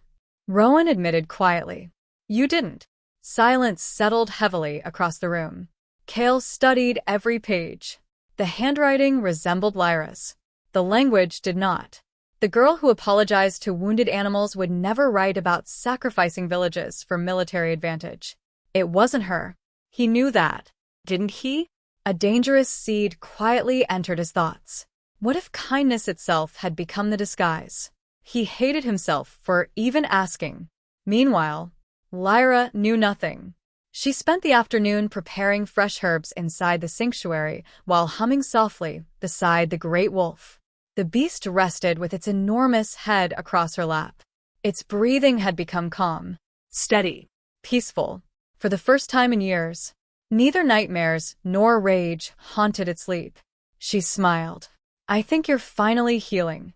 Rowan admitted quietly. You didn't. Silence settled heavily across the room. Kale studied every page. The handwriting resembled Lyra's. The language did not. The girl who apologized to wounded animals would never write about sacrificing villages for military advantage. It wasn't her. He knew that. Didn't he? A dangerous seed quietly entered his thoughts. What if kindness itself had become the disguise? He hated himself for even asking. Meanwhile, Lyra knew nothing. She spent the afternoon preparing fresh herbs inside the sanctuary while humming softly beside the great wolf. The beast rested with its enormous head across her lap. Its breathing had become calm, Steady. peaceful, for the first time in years. Neither nightmares nor rage haunted its sleep. She smiled. I think you're finally healing.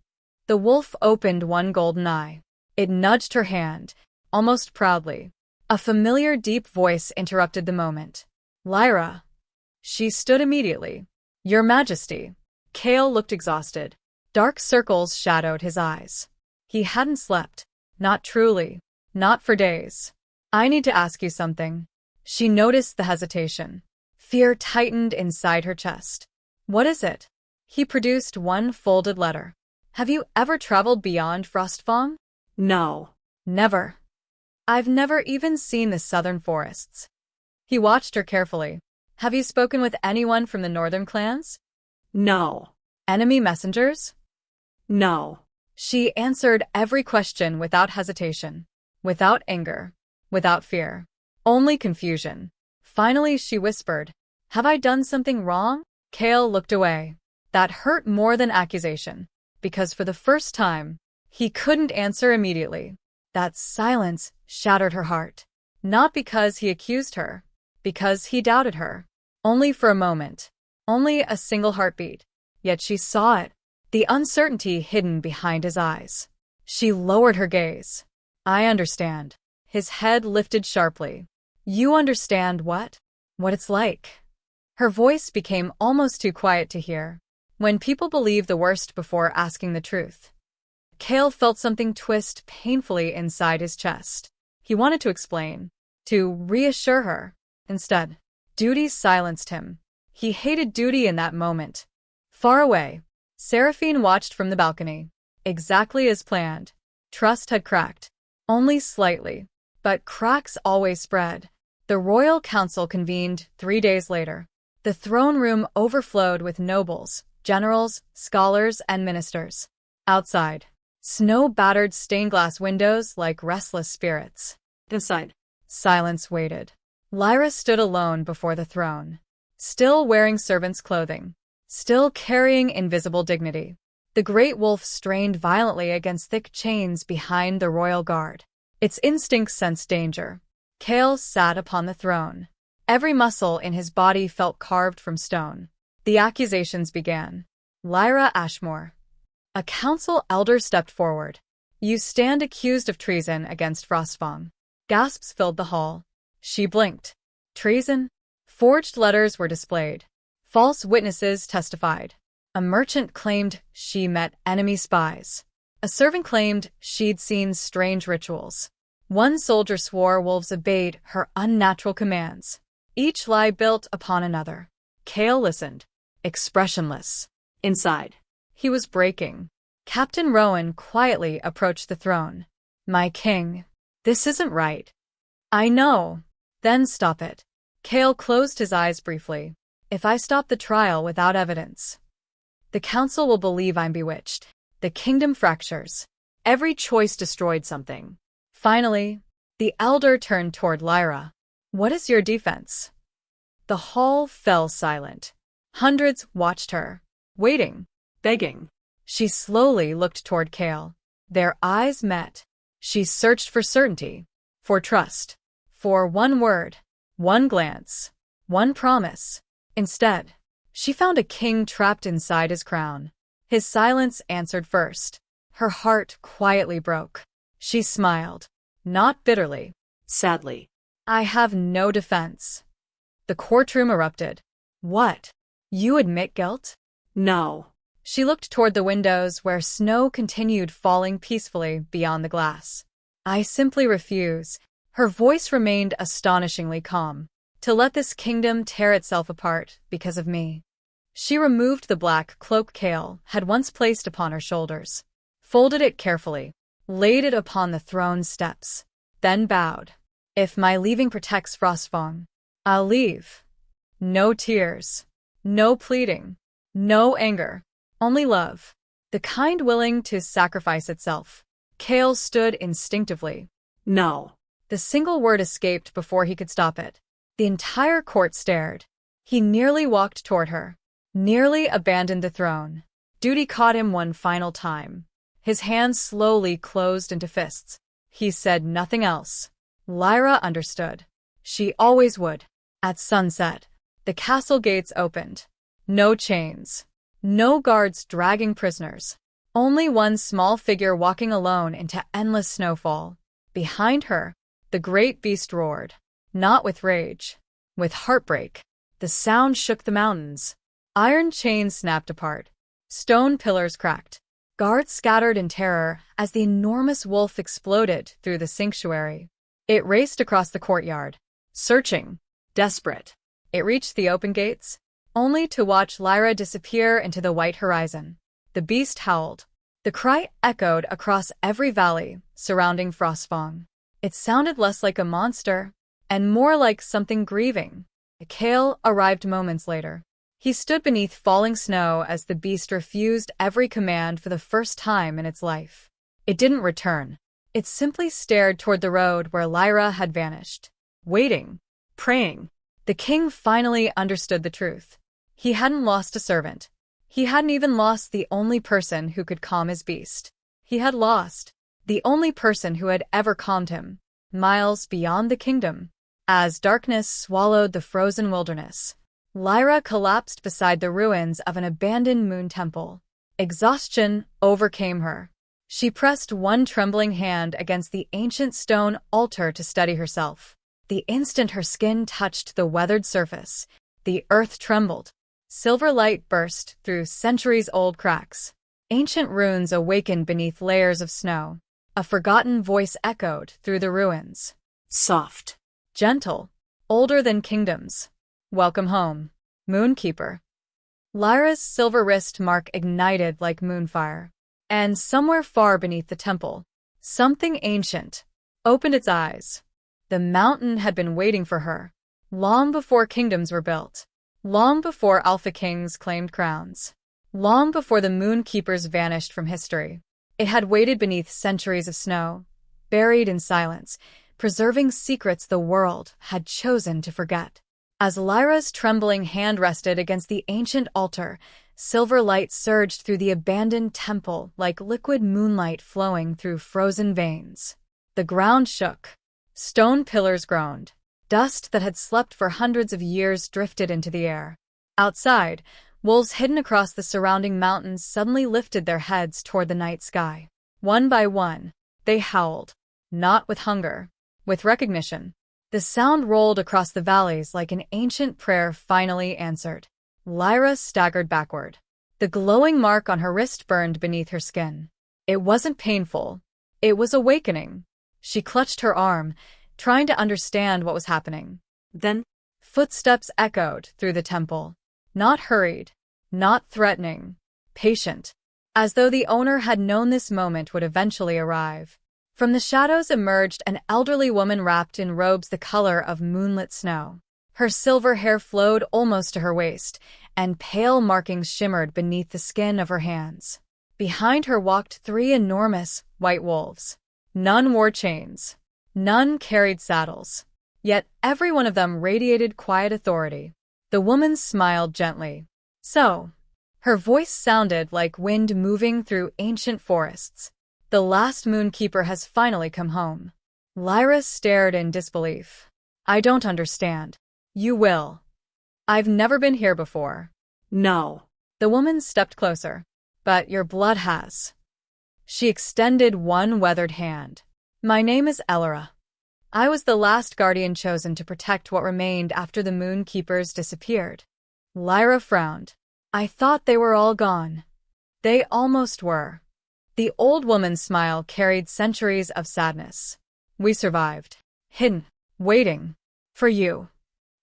The wolf opened one golden eye. It nudged her hand, almost proudly. A familiar deep voice interrupted the moment. Lyra. She stood immediately. Your Majesty. Kale looked exhausted. Dark circles shadowed his eyes. He hadn't slept. Not truly. Not for days. I need to ask you something. She noticed the hesitation. Fear tightened inside her chest. What is it? He produced one folded letter. Have you ever traveled beyond Frostfang? No. Never. I've never even seen the southern forests. He watched her carefully. Have you spoken with anyone from the northern clans? No. Enemy messengers? No. She answered every question without hesitation, without anger, without fear. Only confusion. Finally, she whispered, Have I done something wrong? Kale looked away. That hurt more than accusation, because for the first time, he couldn't answer immediately. That silence shattered her heart. Not because he accused her, because he doubted her. Only for a moment. Only a single heartbeat. Yet she saw it, the uncertainty hidden behind his eyes. She lowered her gaze. I understand. His head lifted sharply. You understand what? What it's like. Her voice became almost too quiet to hear. When people believe the worst before asking the truth. Kale felt something twist painfully inside his chest. He wanted to explain, to reassure her. Instead, duty silenced him. He hated duty in that moment. Far away, Seraphine watched from the balcony. Exactly as planned. Trust had cracked. Only slightly. But cracks always spread. The royal council convened 3 days later. The throne room overflowed with nobles, generals, scholars, and ministers. Outside, snow-battered stained-glass windows like restless spirits. Inside. Silence waited. Lyra stood alone before the throne, still wearing servant's clothing, still carrying invisible dignity. The great wolf strained violently against thick chains behind the royal guard. Its instincts sensed danger. Kale sat upon the throne. Every muscle in his body felt carved from stone. The accusations began. Lyra Ashmore. A council elder stepped forward. You stand accused of treason against Frostfang. Gasps filled the hall. She blinked. Treason? Forged letters were displayed. False witnesses testified. A merchant claimed she met enemy spies. A servant claimed she'd seen strange rituals. One soldier swore wolves obeyed her unnatural commands. Each lie built upon another. Kale listened, expressionless. Inside. He was breaking. Captain Rowan quietly approached the throne. My king, this isn't right. I know. Then stop it. Kale closed his eyes briefly. If I stop the trial without evidence, the council will believe I'm bewitched. The kingdom fractures. Every choice destroyed something. Finally, the elder turned toward Lyra. What is your defense? The hall fell silent. Hundreds watched her, waiting, Begging. She slowly looked toward Kale. Their eyes met. She searched for certainty, for trust, for one word, one glance, one promise. Instead, she found a king trapped inside his crown. His silence answered first. Her heart quietly broke. She smiled, not bitterly. Sadly. I have no defense. The courtroom erupted. What? You admit guilt? No. She looked toward the windows where snow continued falling peacefully beyond the glass. I simply refuse. Her voice remained astonishingly calm. To let this kingdom tear itself apart because of me. She removed the black cloak Kale had once placed upon her shoulders, folded it carefully, laid it upon the throne steps, then bowed. If my leaving protects Frostfang, I'll leave. No tears, no pleading, no anger, only love, the kind willing to sacrifice itself. Kale stood instinctively. No. The single word escaped before he could stop it. The entire court stared. He nearly walked toward her, nearly abandoned the throne. Duty caught him one final time. His hands slowly closed into fists. He said nothing else. Lyra understood. She always would. At sunset, the castle gates opened. No chains. No guards dragging prisoners. Only one small figure walking alone into endless snowfall. Behind her, the great beast roared. Not with rage. With heartbreak. The sound shook the mountains. Iron chains snapped apart. Stone pillars cracked. Guards scattered in terror as the enormous wolf exploded through the sanctuary. It raced across the courtyard, searching, desperate. It reached the open gates, only to watch Lyra disappear into the white horizon. The beast howled. The cry echoed across every valley surrounding Frostfang. It sounded less like a monster and more like something grieving. Kale arrived moments later. He stood beneath falling snow as the beast refused every command for the first time in its life. It didn't return. It simply stared toward the road where Lyra had vanished. Waiting. Praying. The king finally understood the truth. He hadn't lost a servant. He hadn't even lost the only person who could calm his beast. He had lost the only person who had ever calmed him, miles beyond the kingdom. As darkness swallowed the frozen wilderness, Lyra collapsed beside the ruins of an abandoned moon temple. Exhaustion overcame her. She pressed one trembling hand against the ancient stone altar to steady herself. The instant her skin touched the weathered surface, the earth trembled. Silver light burst through centuries-old cracks. Ancient runes awakened beneath layers of snow. A forgotten voice echoed through the ruins. Soft. Gentle. Older than kingdoms. Welcome home, Moonkeeper. Lyra's silver wrist mark ignited like moonfire. And somewhere far beneath the temple, something ancient opened its eyes. The mountain had been waiting for her, long before kingdoms were built, long before Alpha Kings claimed crowns, long before the Moonkeepers vanished from history. It had waited beneath centuries of snow, buried in silence, preserving secrets the world had chosen to forget. As Lyra's trembling hand rested against the ancient altar, silver light surged through the abandoned temple like liquid moonlight flowing through frozen veins. The ground shook. Stone pillars groaned. Dust that had slept for hundreds of years drifted into the air. Outside, wolves hidden across the surrounding mountains suddenly lifted their heads toward the night sky. One by one, they howled. Not with hunger, with recognition. The sound rolled across the valleys like an ancient prayer finally answered. Lyra staggered backward. The glowing mark on her wrist burned beneath her skin. It wasn't painful. It was awakening. She clutched her arm, trying to understand what was happening. Then, footsteps echoed through the temple. Not hurried, not threatening, patient, as though the owner had known this moment would eventually arrive. From the shadows emerged an elderly woman wrapped in robes the color of moonlit snow. Her silver hair flowed almost to her waist, and pale markings shimmered beneath the skin of her hands. Behind her walked 3 enormous, white wolves. None wore chains. None carried saddles. Yet every one of them radiated quiet authority. The woman smiled gently. So, her voice sounded like wind moving through ancient forests. The last Moonkeeper has finally come home. Lyra stared in disbelief. I don't understand. You will. I've never been here before. No. The woman stepped closer. But your blood has. She extended one weathered hand. My name is Lyra. I was the last guardian chosen to protect what remained after the Moonkeepers disappeared. Lyra frowned. I thought they were all gone. They almost were. The old woman's smile carried centuries of sadness. We survived. Hidden. Waiting. For you.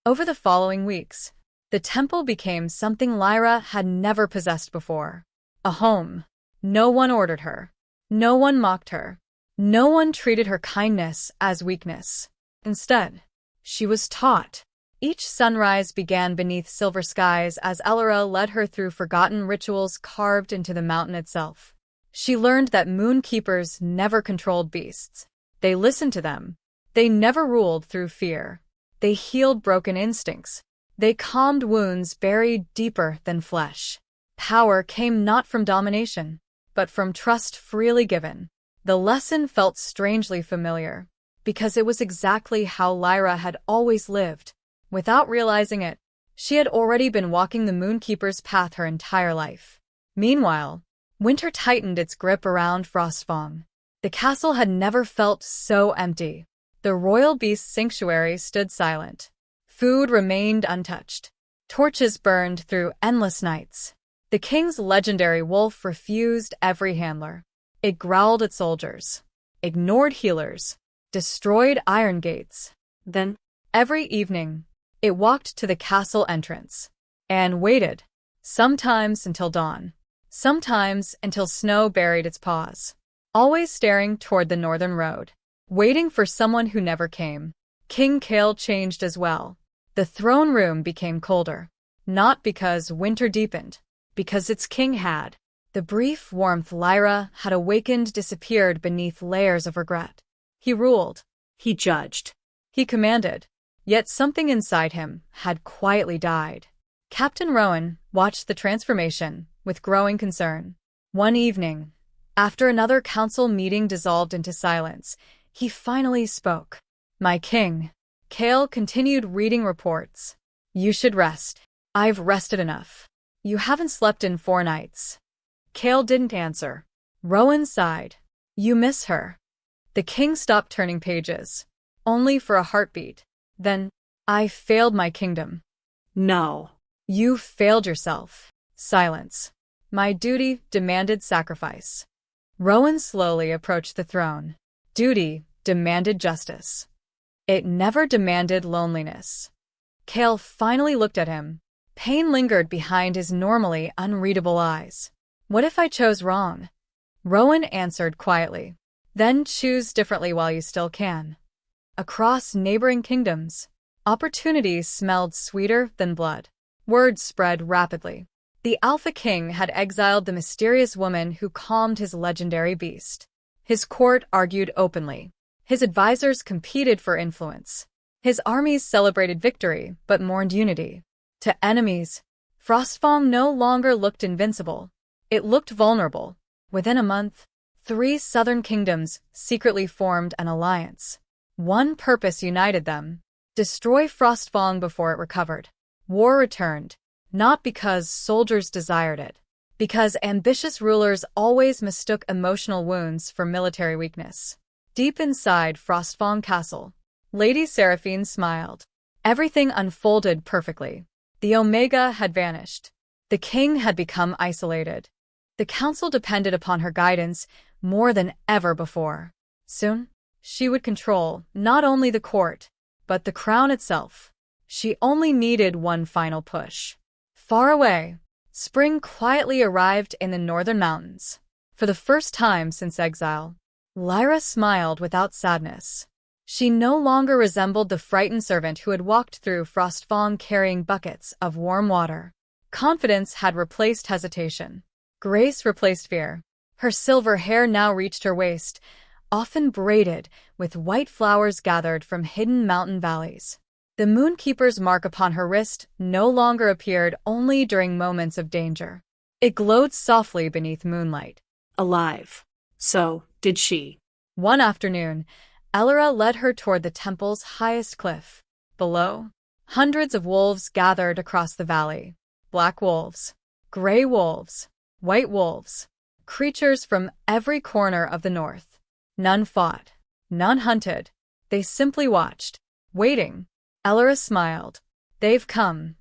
Over the following weeks, the temple became something Lyra had never possessed before. A home. No one ordered her. No one mocked her. No one treated her kindness as weakness. Instead, she was taught. Each sunrise began beneath silver skies as Lyra led her through forgotten rituals carved into the mountain itself. She learned that Moonkeepers never controlled beasts. They listened to them. They never ruled through fear. They healed broken instincts. They calmed wounds buried deeper than flesh. Power came not from domination, but from trust freely given. The lesson felt strangely familiar, because it was exactly how Lyra had always lived. Without realizing it, she had already been walking the Moonkeeper's path her entire life. Meanwhile, winter tightened its grip around Frostfang. The castle had never felt so empty. The royal beast sanctuary stood silent. Food remained untouched. Torches burned through endless nights. The king's legendary wolf refused every handler. It growled at soldiers, ignored healers, destroyed iron gates. Then, Every evening, it walked to the castle entrance and waited, sometimes until dawn, sometimes until snow buried its paws, always staring toward the northern road, waiting for someone who never came. King Kale changed as well. The throne room became colder, not because winter deepened, because its king had. The brief warmth Lyra had awakened disappeared beneath layers of regret. He ruled. he judged. He commanded. Yet something inside him had quietly died. Captain Rowan watched the transformation with growing concern. One evening, after another council meeting dissolved into silence, he finally spoke. "My king." Kale continued reading reports. "You should rest." "I've rested enough." "You haven't slept in 4 nights." Kale didn't answer. Rowan sighed. "You miss her." The king stopped turning pages, only for a heartbeat. Then, "I failed my kingdom." No. "You failed yourself." Silence. "My duty demanded sacrifice." Rowan slowly approached the throne. Duty demanded justice. It never demanded loneliness. Kale finally looked at him. Pain lingered behind his normally unreadable eyes. "What if I chose wrong?" Rowan answered quietly. "Then choose differently while you still can." Across neighboring kingdoms, opportunity smelled sweeter than blood. Word spread rapidly. The Alpha King had exiled the mysterious woman who calmed his legendary beast. His court argued openly. His advisors competed for influence. His armies celebrated victory but mourned unity. To enemies, Frostfang no longer looked invincible. It looked vulnerable. Within a month, 3 southern kingdoms secretly formed an alliance. One purpose united them: destroy Frostfang before it recovered. War returned, not because soldiers desired it, because ambitious rulers always mistook emotional wounds for military weakness. Deep inside Frostfang Castle, Lady Seraphine smiled. Everything unfolded perfectly. The Omega had vanished. The king had become isolated. The council depended upon her guidance more than ever before. Soon, she would control not only the court, but the crown itself. She only needed one final push. Far away, spring quietly arrived in the northern mountains. For the first time since exile, Lyra smiled without sadness. She no longer resembled the frightened servant who had walked through Frostfang carrying buckets of warm water. Confidence had replaced hesitation. Grace replaced fear. Her silver hair now reached her waist, often braided with white flowers gathered from hidden mountain valleys. The Moonkeeper's mark upon her wrist no longer appeared only during moments of danger. It glowed softly beneath moonlight. Alive. So, did she. One afternoon, Lyra led her toward the temple's highest cliff. Below, hundreds of wolves gathered across the valley. Black wolves, gray wolves, white wolves, creatures from every corner of the north. None fought, none hunted. They simply watched, waiting. Lyra smiled. "They've come."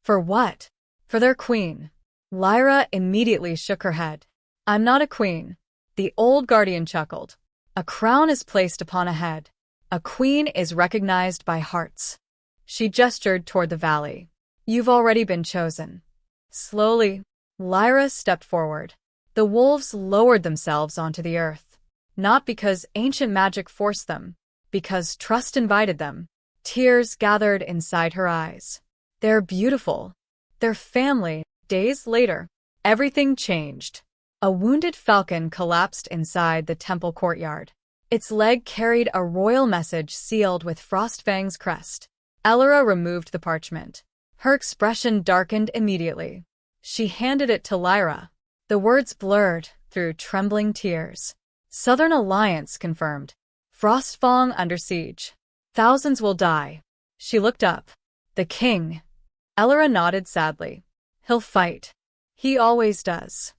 "For what?" "For their queen." Lyra immediately shook her head. "I'm not a queen." The old guardian chuckled. "A crown is placed upon a head. A queen is recognized by hearts." She gestured toward the valley. "You've already been chosen." Slowly, Lyra stepped forward. The wolves lowered themselves onto the earth. Not because ancient magic forced them, because trust invited them. Tears gathered inside her eyes. "They're beautiful. They're family." Days later, everything changed. A wounded falcon collapsed inside the temple courtyard. Its leg carried a royal message sealed with Frostfang's crest. Lyra removed the parchment. Her expression darkened immediately. She handed it to Lyra. The words blurred through trembling tears. Southern Alliance confirmed. Frostfang under siege. Thousands will die. She looked up. The king. Lyra nodded sadly. He'll fight. He always does.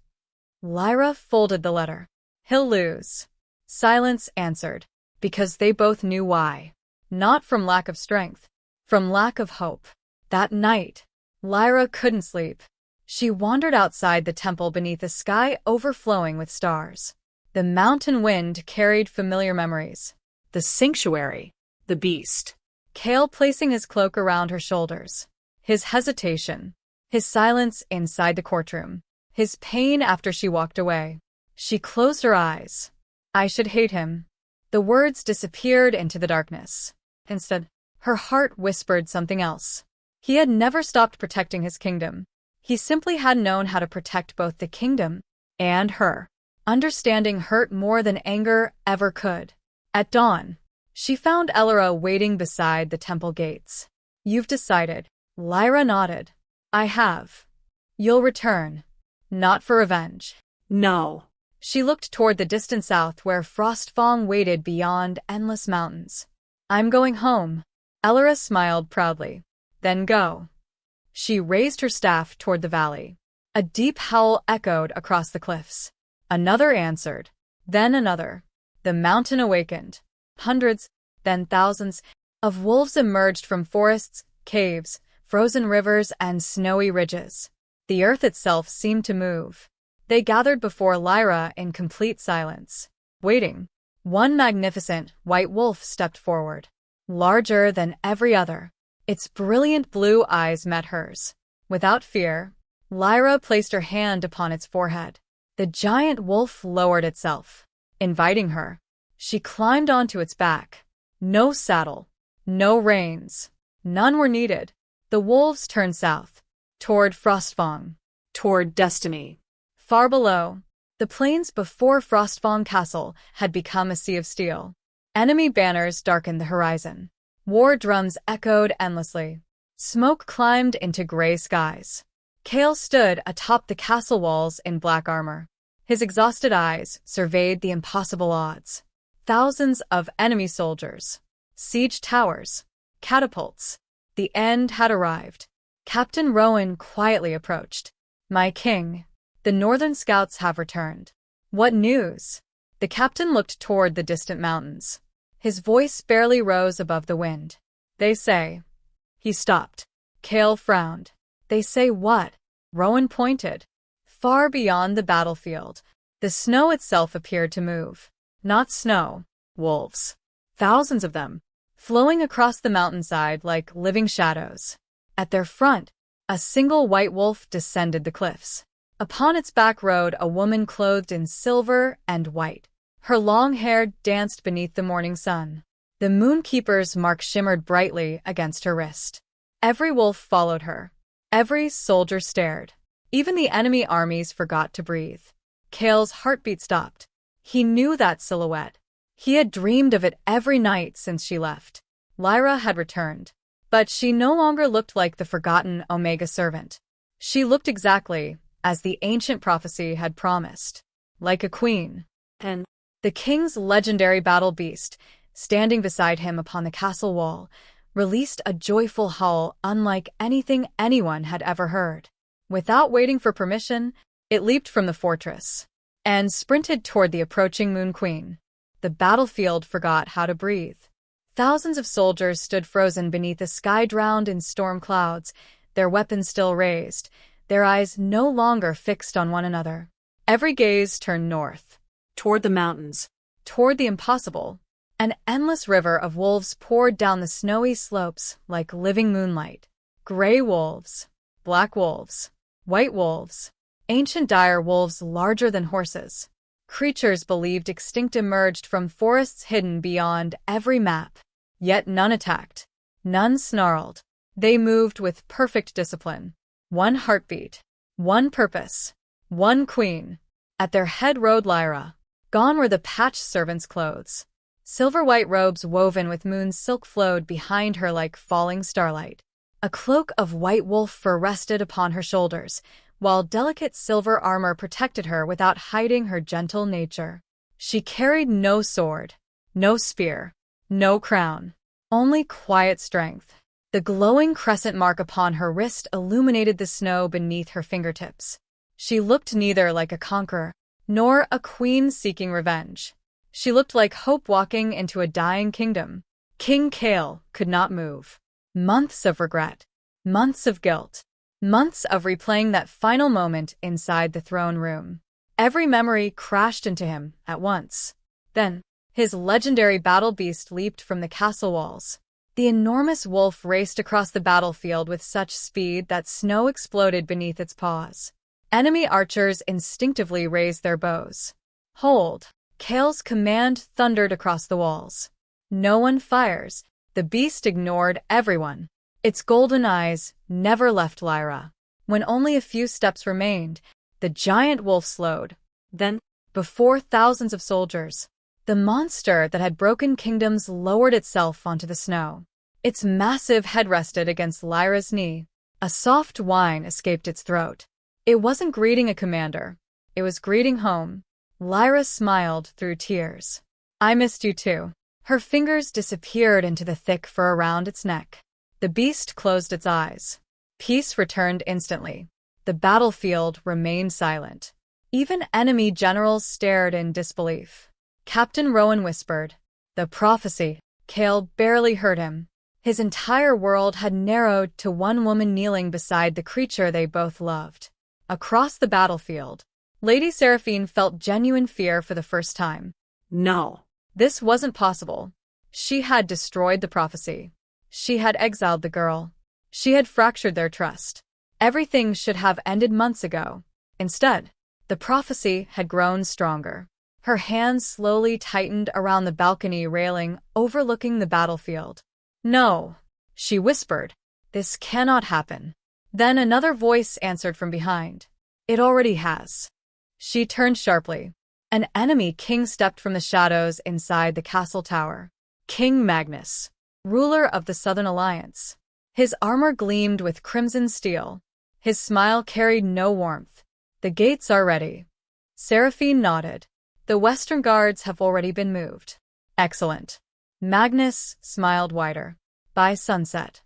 Lyra folded the letter. He'll lose. Silence answered. Because they both knew why. Not from lack of strength. From lack of hope. That night, Lyra couldn't sleep. She wandered outside the temple beneath a sky overflowing with stars. The mountain wind carried familiar memories. The sanctuary. The beast. Kale placing his cloak around her shoulders. His hesitation. His silence inside the courtroom. His pain after she walked away. She closed her eyes. I should hate him. The words disappeared into the darkness. Instead, her heart whispered something else. He had never stopped protecting his kingdom. He simply hadn't known how to protect both the kingdom and her. Understanding hurt more than anger ever could. At dawn, she found Lyra waiting beside the temple gates. You've decided. Lyra nodded. I have. You'll return. Not for revenge. No. She looked toward the distant south where Frostfang waited beyond endless mountains. I'm going home. Lyra smiled proudly. Then go. She raised her staff toward the valley. A deep howl echoed across the cliffs. Another answered. Then another. The mountain awakened. Hundreds, then thousands, of wolves emerged from forests, caves, frozen rivers, and snowy ridges. The earth itself seemed to move. They gathered before Lyra in complete silence. Waiting. One magnificent white wolf stepped forward. Larger than every other. Its brilliant blue eyes met hers. Without fear, Lyra placed her hand upon its forehead. The giant wolf lowered itself, inviting her. She climbed onto its back. No saddle, no reins. None were needed. The wolves turned south, toward Frostfang, Toward destiny. Far below, the plains before Frostfang Castle had become a sea of steel. Enemy banners darkened the horizon. War drums echoed endlessly. Smoke climbed into gray skies. Kale stood atop the castle walls in black armor. His exhausted eyes surveyed the impossible odds. Thousands of enemy soldiers. Siege towers. Catapults. The end had arrived. Captain Rowan quietly approached. My king, the northern scouts have returned. What news? The captain looked toward the distant mountains. His voice barely rose above the wind. They say. He stopped. Kale frowned. They say what? Rowan pointed. Far beyond the battlefield, the snow itself appeared to move. Not snow, wolves. Thousands of them, flowing across the mountainside like living shadows. At their front, a single white wolf descended the cliffs. Upon its back rode a woman clothed in silver and white. Her long hair danced beneath the morning sun. The moonkeeper's mark shimmered brightly against her wrist. Every wolf followed her. Every soldier stared. Even the enemy armies forgot to breathe. Kale's heartbeat stopped. He knew that silhouette. He had dreamed of it every night since she left. Lyra had returned. But she no longer looked like the forgotten Omega servant. She looked exactly as the ancient prophecy had promised. Like a queen. And the king's legendary battle beast, standing beside him upon the castle wall, released a joyful howl unlike anything anyone had ever heard. Without waiting for permission, it leaped from the fortress and sprinted toward the approaching Moon Queen. The battlefield forgot how to breathe. Thousands of soldiers stood frozen beneath a sky drowned in storm clouds, their weapons still raised, their eyes no longer fixed on one another. Every gaze turned north. toward the mountains. Toward the impossible. An endless river of wolves poured down the snowy slopes like living moonlight. Gray wolves, black wolves, white wolves, ancient dire wolves larger than horses. Creatures believed extinct emerged from forests hidden beyond every map. Yet none attacked. None snarled. They moved with perfect discipline. One heartbeat. One purpose. One queen. At their head rode Lyra. Gone were the patched servants' clothes. Silver-white robes woven with moon silk flowed behind her like falling starlight. A cloak of white wolf fur rested upon her shoulders, while delicate silver armor protected her without hiding her gentle nature. She carried no sword, no spear, no crown, only quiet strength. The glowing crescent mark upon her wrist illuminated the snow beneath her fingertips. She looked neither like a conqueror, nor a queen seeking revenge. She looked like hope walking into a dying kingdom. King Kale could not move. Months of regret, months of guilt, months of replaying that final moment inside the throne room. Every memory crashed into him at once. Then, his legendary battle beast leaped from the castle walls. The enormous wolf raced across the battlefield with such speed that snow exploded beneath its paws. Enemy archers instinctively raised their bows. Hold! Kale's command thundered across the walls. No one fires. The beast ignored everyone. Its golden eyes never left Lyra. When only a few steps remained, the giant wolf slowed. Then, before thousands of soldiers, the monster that had broken kingdoms lowered itself onto the snow. Its massive head rested against Lyra's knee. A soft whine escaped its throat. It wasn't greeting a commander. It was greeting home. Lyra smiled through tears. I missed you too. Her fingers disappeared into the thick fur around its neck. The beast closed its eyes. Peace returned instantly. The battlefield remained silent. Even enemy generals stared in disbelief. Captain Rowan whispered, "The prophecy." Kale barely heard him. His entire world had narrowed to one woman kneeling beside the creature they both loved. Across the battlefield, Lady Seraphine felt genuine fear for the first time. No. This wasn't possible. She had destroyed the prophecy. She had exiled the girl. She had fractured their trust. Everything should have ended months ago. Instead, the prophecy had grown stronger. Her hands slowly tightened around the balcony railing overlooking the battlefield. No, she whispered. This cannot happen. Then another voice answered from behind. It already has. She turned sharply. An enemy king stepped from the shadows inside the castle tower. King Magnus, ruler of the Southern Alliance. His armor gleamed with crimson steel. His smile carried no warmth. The gates are ready. Seraphine nodded. The Western guards have already been moved. Excellent. Magnus smiled wider. By sunset,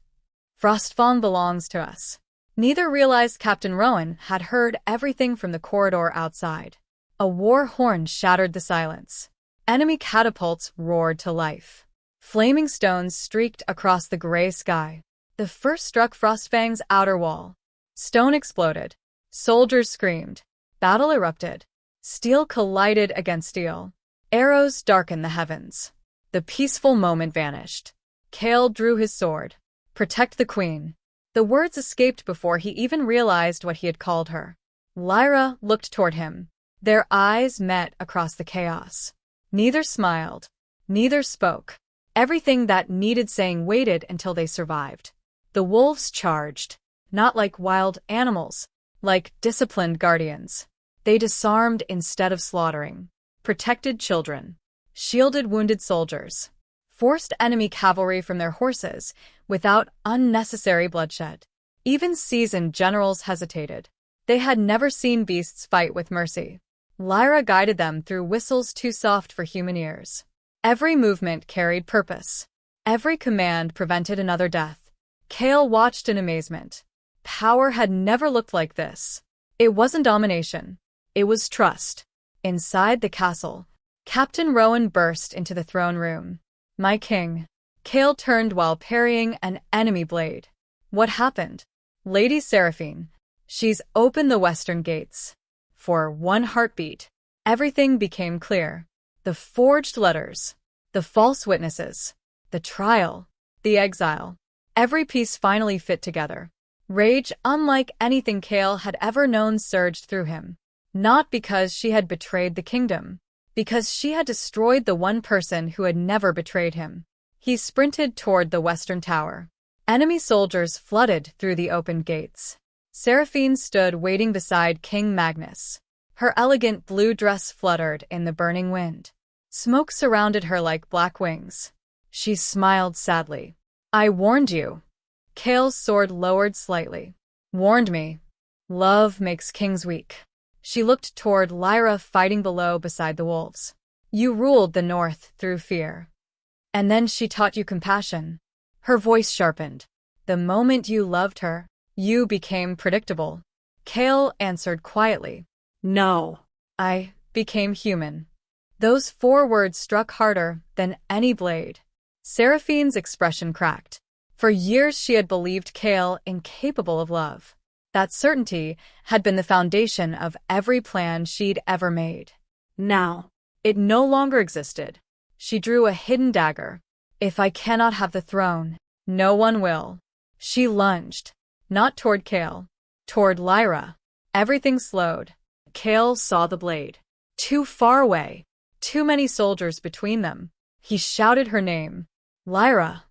Frostfang belongs to us. Neither realized Captain Rowan had heard everything from the corridor outside. A war horn shattered the silence. Enemy catapults roared to life. Flaming stones streaked across the gray sky. The first struck Frostfang's outer wall. Stone exploded. Soldiers screamed. Battle erupted. Steel collided against steel. Arrows darkened the heavens. The peaceful moment vanished. Kale drew his sword. Protect the queen. The words escaped before he even realized what he had called her. Lyra looked toward him. Their eyes met across the chaos. Neither smiled. Neither spoke. Everything that needed saying waited until they survived. The wolves charged. Not like wild animals. Like disciplined guardians. They disarmed instead of slaughtering. Protected children. Shielded wounded soldiers. Forced enemy cavalry from their horses without unnecessary bloodshed. Even seasoned generals hesitated. They had never seen beasts fight with mercy. Lyra guided them through whistles too soft for human ears. Every movement carried purpose. Every command prevented another death. Kale watched in amazement. Power had never looked like this. It wasn't domination. It was trust. Inside the castle, Captain Rowan burst into the throne room. My king. Kale turned while parrying an enemy blade. What happened? Lady Seraphine. She's opened the western gates. For one heartbeat, everything became clear. The forged letters. The false witnesses. The trial. The exile. Every piece finally fit together. Rage unlike anything Kale had ever known surged through him. Not because she had betrayed the kingdom. Because she had destroyed the one person who had never betrayed him. He sprinted toward the western tower. Enemy soldiers flooded through the opened gates. Seraphine stood waiting beside King Magnus. Her elegant blue dress fluttered in the burning wind. Smoke surrounded her like black wings. She smiled sadly. I warned you. Kale's sword lowered slightly. Warned me. Love makes kings weak. She looked toward Lyra fighting below beside the wolves. You ruled the north through fear. And then she taught you compassion. Her voice sharpened. The moment you loved her, you became predictable. Kale answered quietly. No. I became human. Those 4 words struck harder than any blade. Seraphine's expression cracked. For years she had believed Kale incapable of love. That certainty had been the foundation of every plan she'd ever made. Now, it no longer existed. She drew a hidden dagger. If I cannot have the throne, no one will. She lunged. Not toward Kale. Toward Lyra. Everything slowed. Kale saw the blade. Too far away. Too many soldiers between them. He shouted her name. Lyra.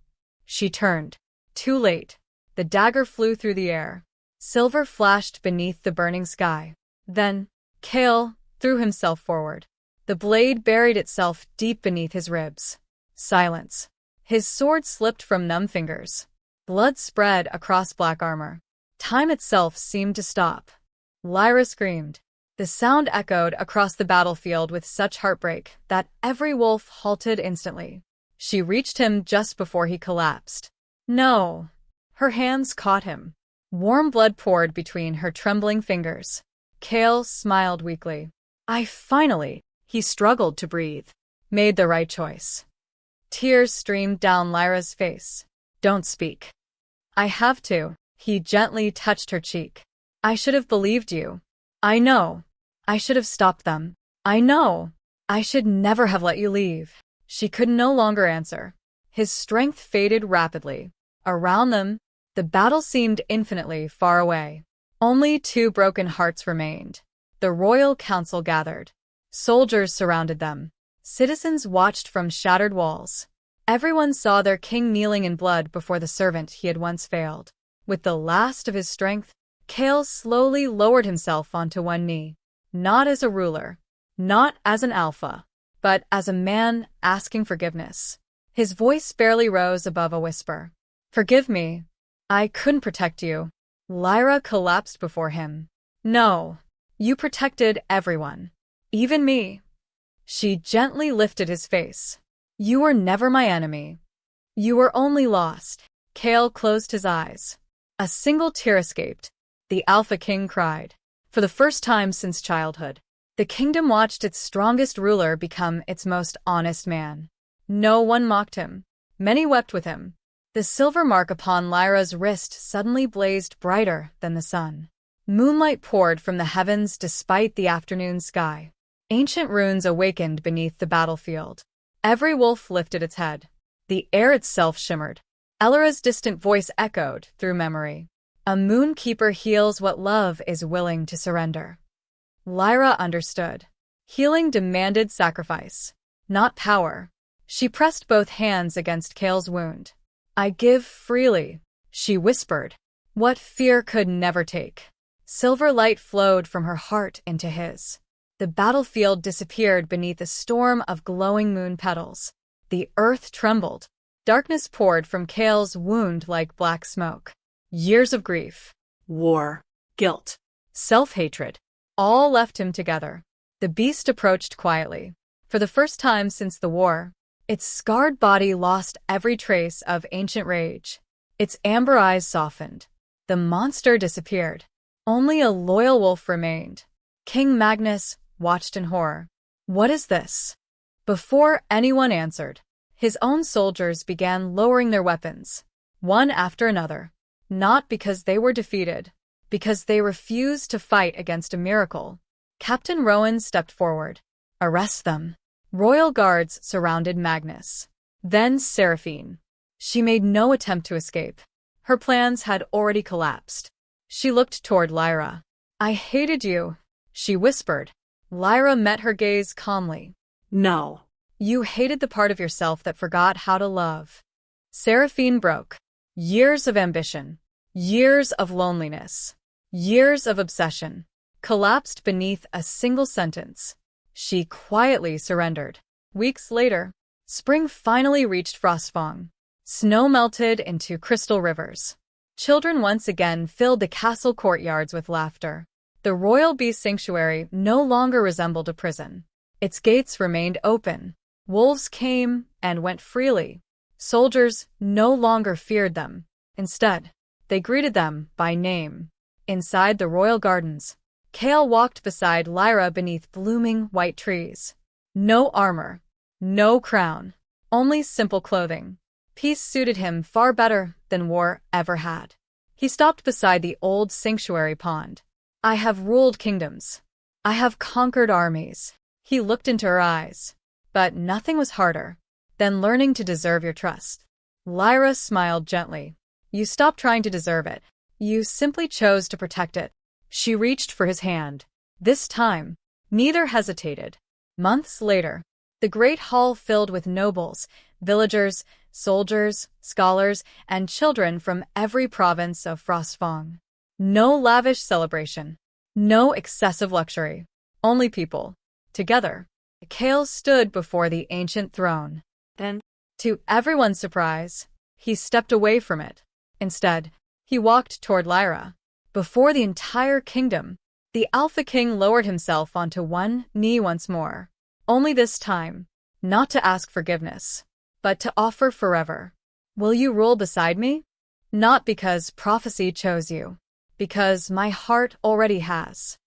She turned. Too late. The dagger flew through the air. Silver flashed beneath the burning sky. Then, Kale threw himself forward. The blade buried itself deep beneath his ribs. Silence. His sword slipped from numb fingers. Blood spread across black armor. Time itself seemed to stop. Lyra screamed. The sound echoed across the battlefield with such heartbreak that every wolf halted instantly. She reached him just before he collapsed. No. Her hands caught him. Warm blood poured between her trembling fingers. Kale smiled weakly. I finally, he struggled to breathe, made the right choice. Tears streamed down Lyra's face. Don't speak. I have to. He gently touched her cheek. I should have believed you. I know. I should have stopped them. I know. I should never have let you leave. She could no longer answer. His strength faded rapidly. Around them, the battle seemed infinitely far away. Only 2 broken hearts remained. The royal council gathered. Soldiers surrounded them. Citizens watched from shattered walls. Everyone saw their king kneeling in blood before the servant he had once failed. With the last of his strength, Kale slowly lowered himself onto one knee. Not as a ruler, not as an alpha, but as a man asking forgiveness. His voice barely rose above a whisper. Forgive me. I couldn't protect you. Lyra collapsed before him. No. You protected everyone. Even me. She gently lifted his face. You were never my enemy. You were only lost. Kale closed his eyes. A single tear escaped. The Alpha King cried. For the first time since childhood, the kingdom watched its strongest ruler become its most honest man. No one mocked him. Many wept with him. The silver mark upon Lyra's wrist suddenly blazed brighter than the sun. Moonlight poured from the heavens despite the afternoon sky. Ancient runes awakened beneath the battlefield. Every wolf lifted its head. The air itself shimmered. Elira's distant voice echoed through memory. A moonkeeper heals what love is willing to surrender. Lyra understood. Healing demanded sacrifice, not power. She pressed both hands against Kale's wound. I give freely, she whispered. What fear could never take. Silver light flowed from her heart into his. The battlefield disappeared beneath a storm of glowing moon petals. The earth trembled. Darkness poured from Kale's wound like black smoke. Years of grief, War. Guilt. self-hatred, all left him together. The beast approached quietly. For the first time since the war, its scarred body lost every trace of ancient rage. Its amber eyes softened. The monster disappeared. Only a loyal wolf remained. King Magnus watched in horror. What is this? Before anyone answered, his own soldiers began lowering their weapons, one after another. Not because they were defeated, because they refused to fight against a miracle. Captain Rowan stepped forward. Arrest them. Royal guards surrounded Magnus. Then Seraphine. She made no attempt to escape. Her plans had already collapsed. She looked toward Lyra. I hated you, she whispered. Lyra met her gaze calmly. No. You hated the part of yourself that forgot how to love. Seraphine broke. Years of ambition, years of loneliness, years of obsession, collapsed beneath a single sentence. She quietly surrendered. Weeks later, spring finally reached Frostfang. Snow melted into crystal rivers. Children once again filled the castle courtyards with laughter. The royal beast sanctuary no longer resembled a prison. Its gates remained open. Wolves came and went freely. Soldiers no longer feared them. Instead, they greeted them by name. Inside the royal gardens, Kale walked beside Lyra beneath blooming white trees. No armor, no crown, only simple clothing. Peace suited him far better than war ever had. He stopped beside the old sanctuary pond. I have ruled kingdoms. I have conquered armies. He looked into her eyes. But nothing was harder than learning to deserve your trust. Lyra smiled gently. You stopped trying to deserve it. You simply chose to protect it. She reached for his hand. This time, neither hesitated. Months later, the great hall filled with nobles, villagers, soldiers, scholars, and children from every province of Frostfang. No lavish celebration. No excessive luxury. Only people. Together. Kale stood before the ancient throne. Then, to everyone's surprise, he stepped away from it. Instead, he walked toward Lyra. Before the entire kingdom, the Alpha King lowered himself onto one knee once more. Only this time, not to ask forgiveness, but to offer forever. Will you rule beside me? Not because prophecy chose you, because my heart already has.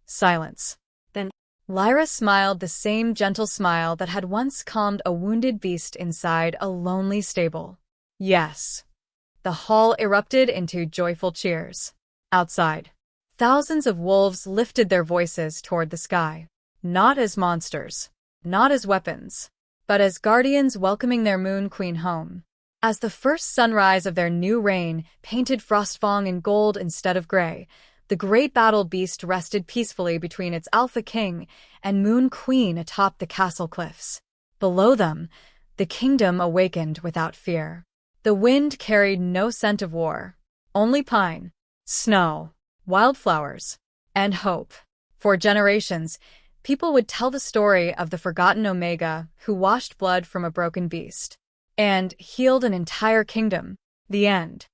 Silence. Then, Lyra smiled the same gentle smile that had once calmed a wounded beast inside a lonely stable. Yes. The hall erupted into joyful cheers. Outside, thousands of wolves lifted their voices toward the sky. Not as monsters, not as weapons, but as guardians welcoming their moon queen home. As the first sunrise of their new reign painted Frostfang in gold instead of gray, the great battle beast rested peacefully between its Alpha King and Moon Queen atop the castle cliffs. Below them, the kingdom awakened without fear. The wind carried no scent of war, only pine, snow, wildflowers, and hope. For generations, people would tell the story of the forgotten Omega who washed blood from a broken beast and healed an entire kingdom. The end.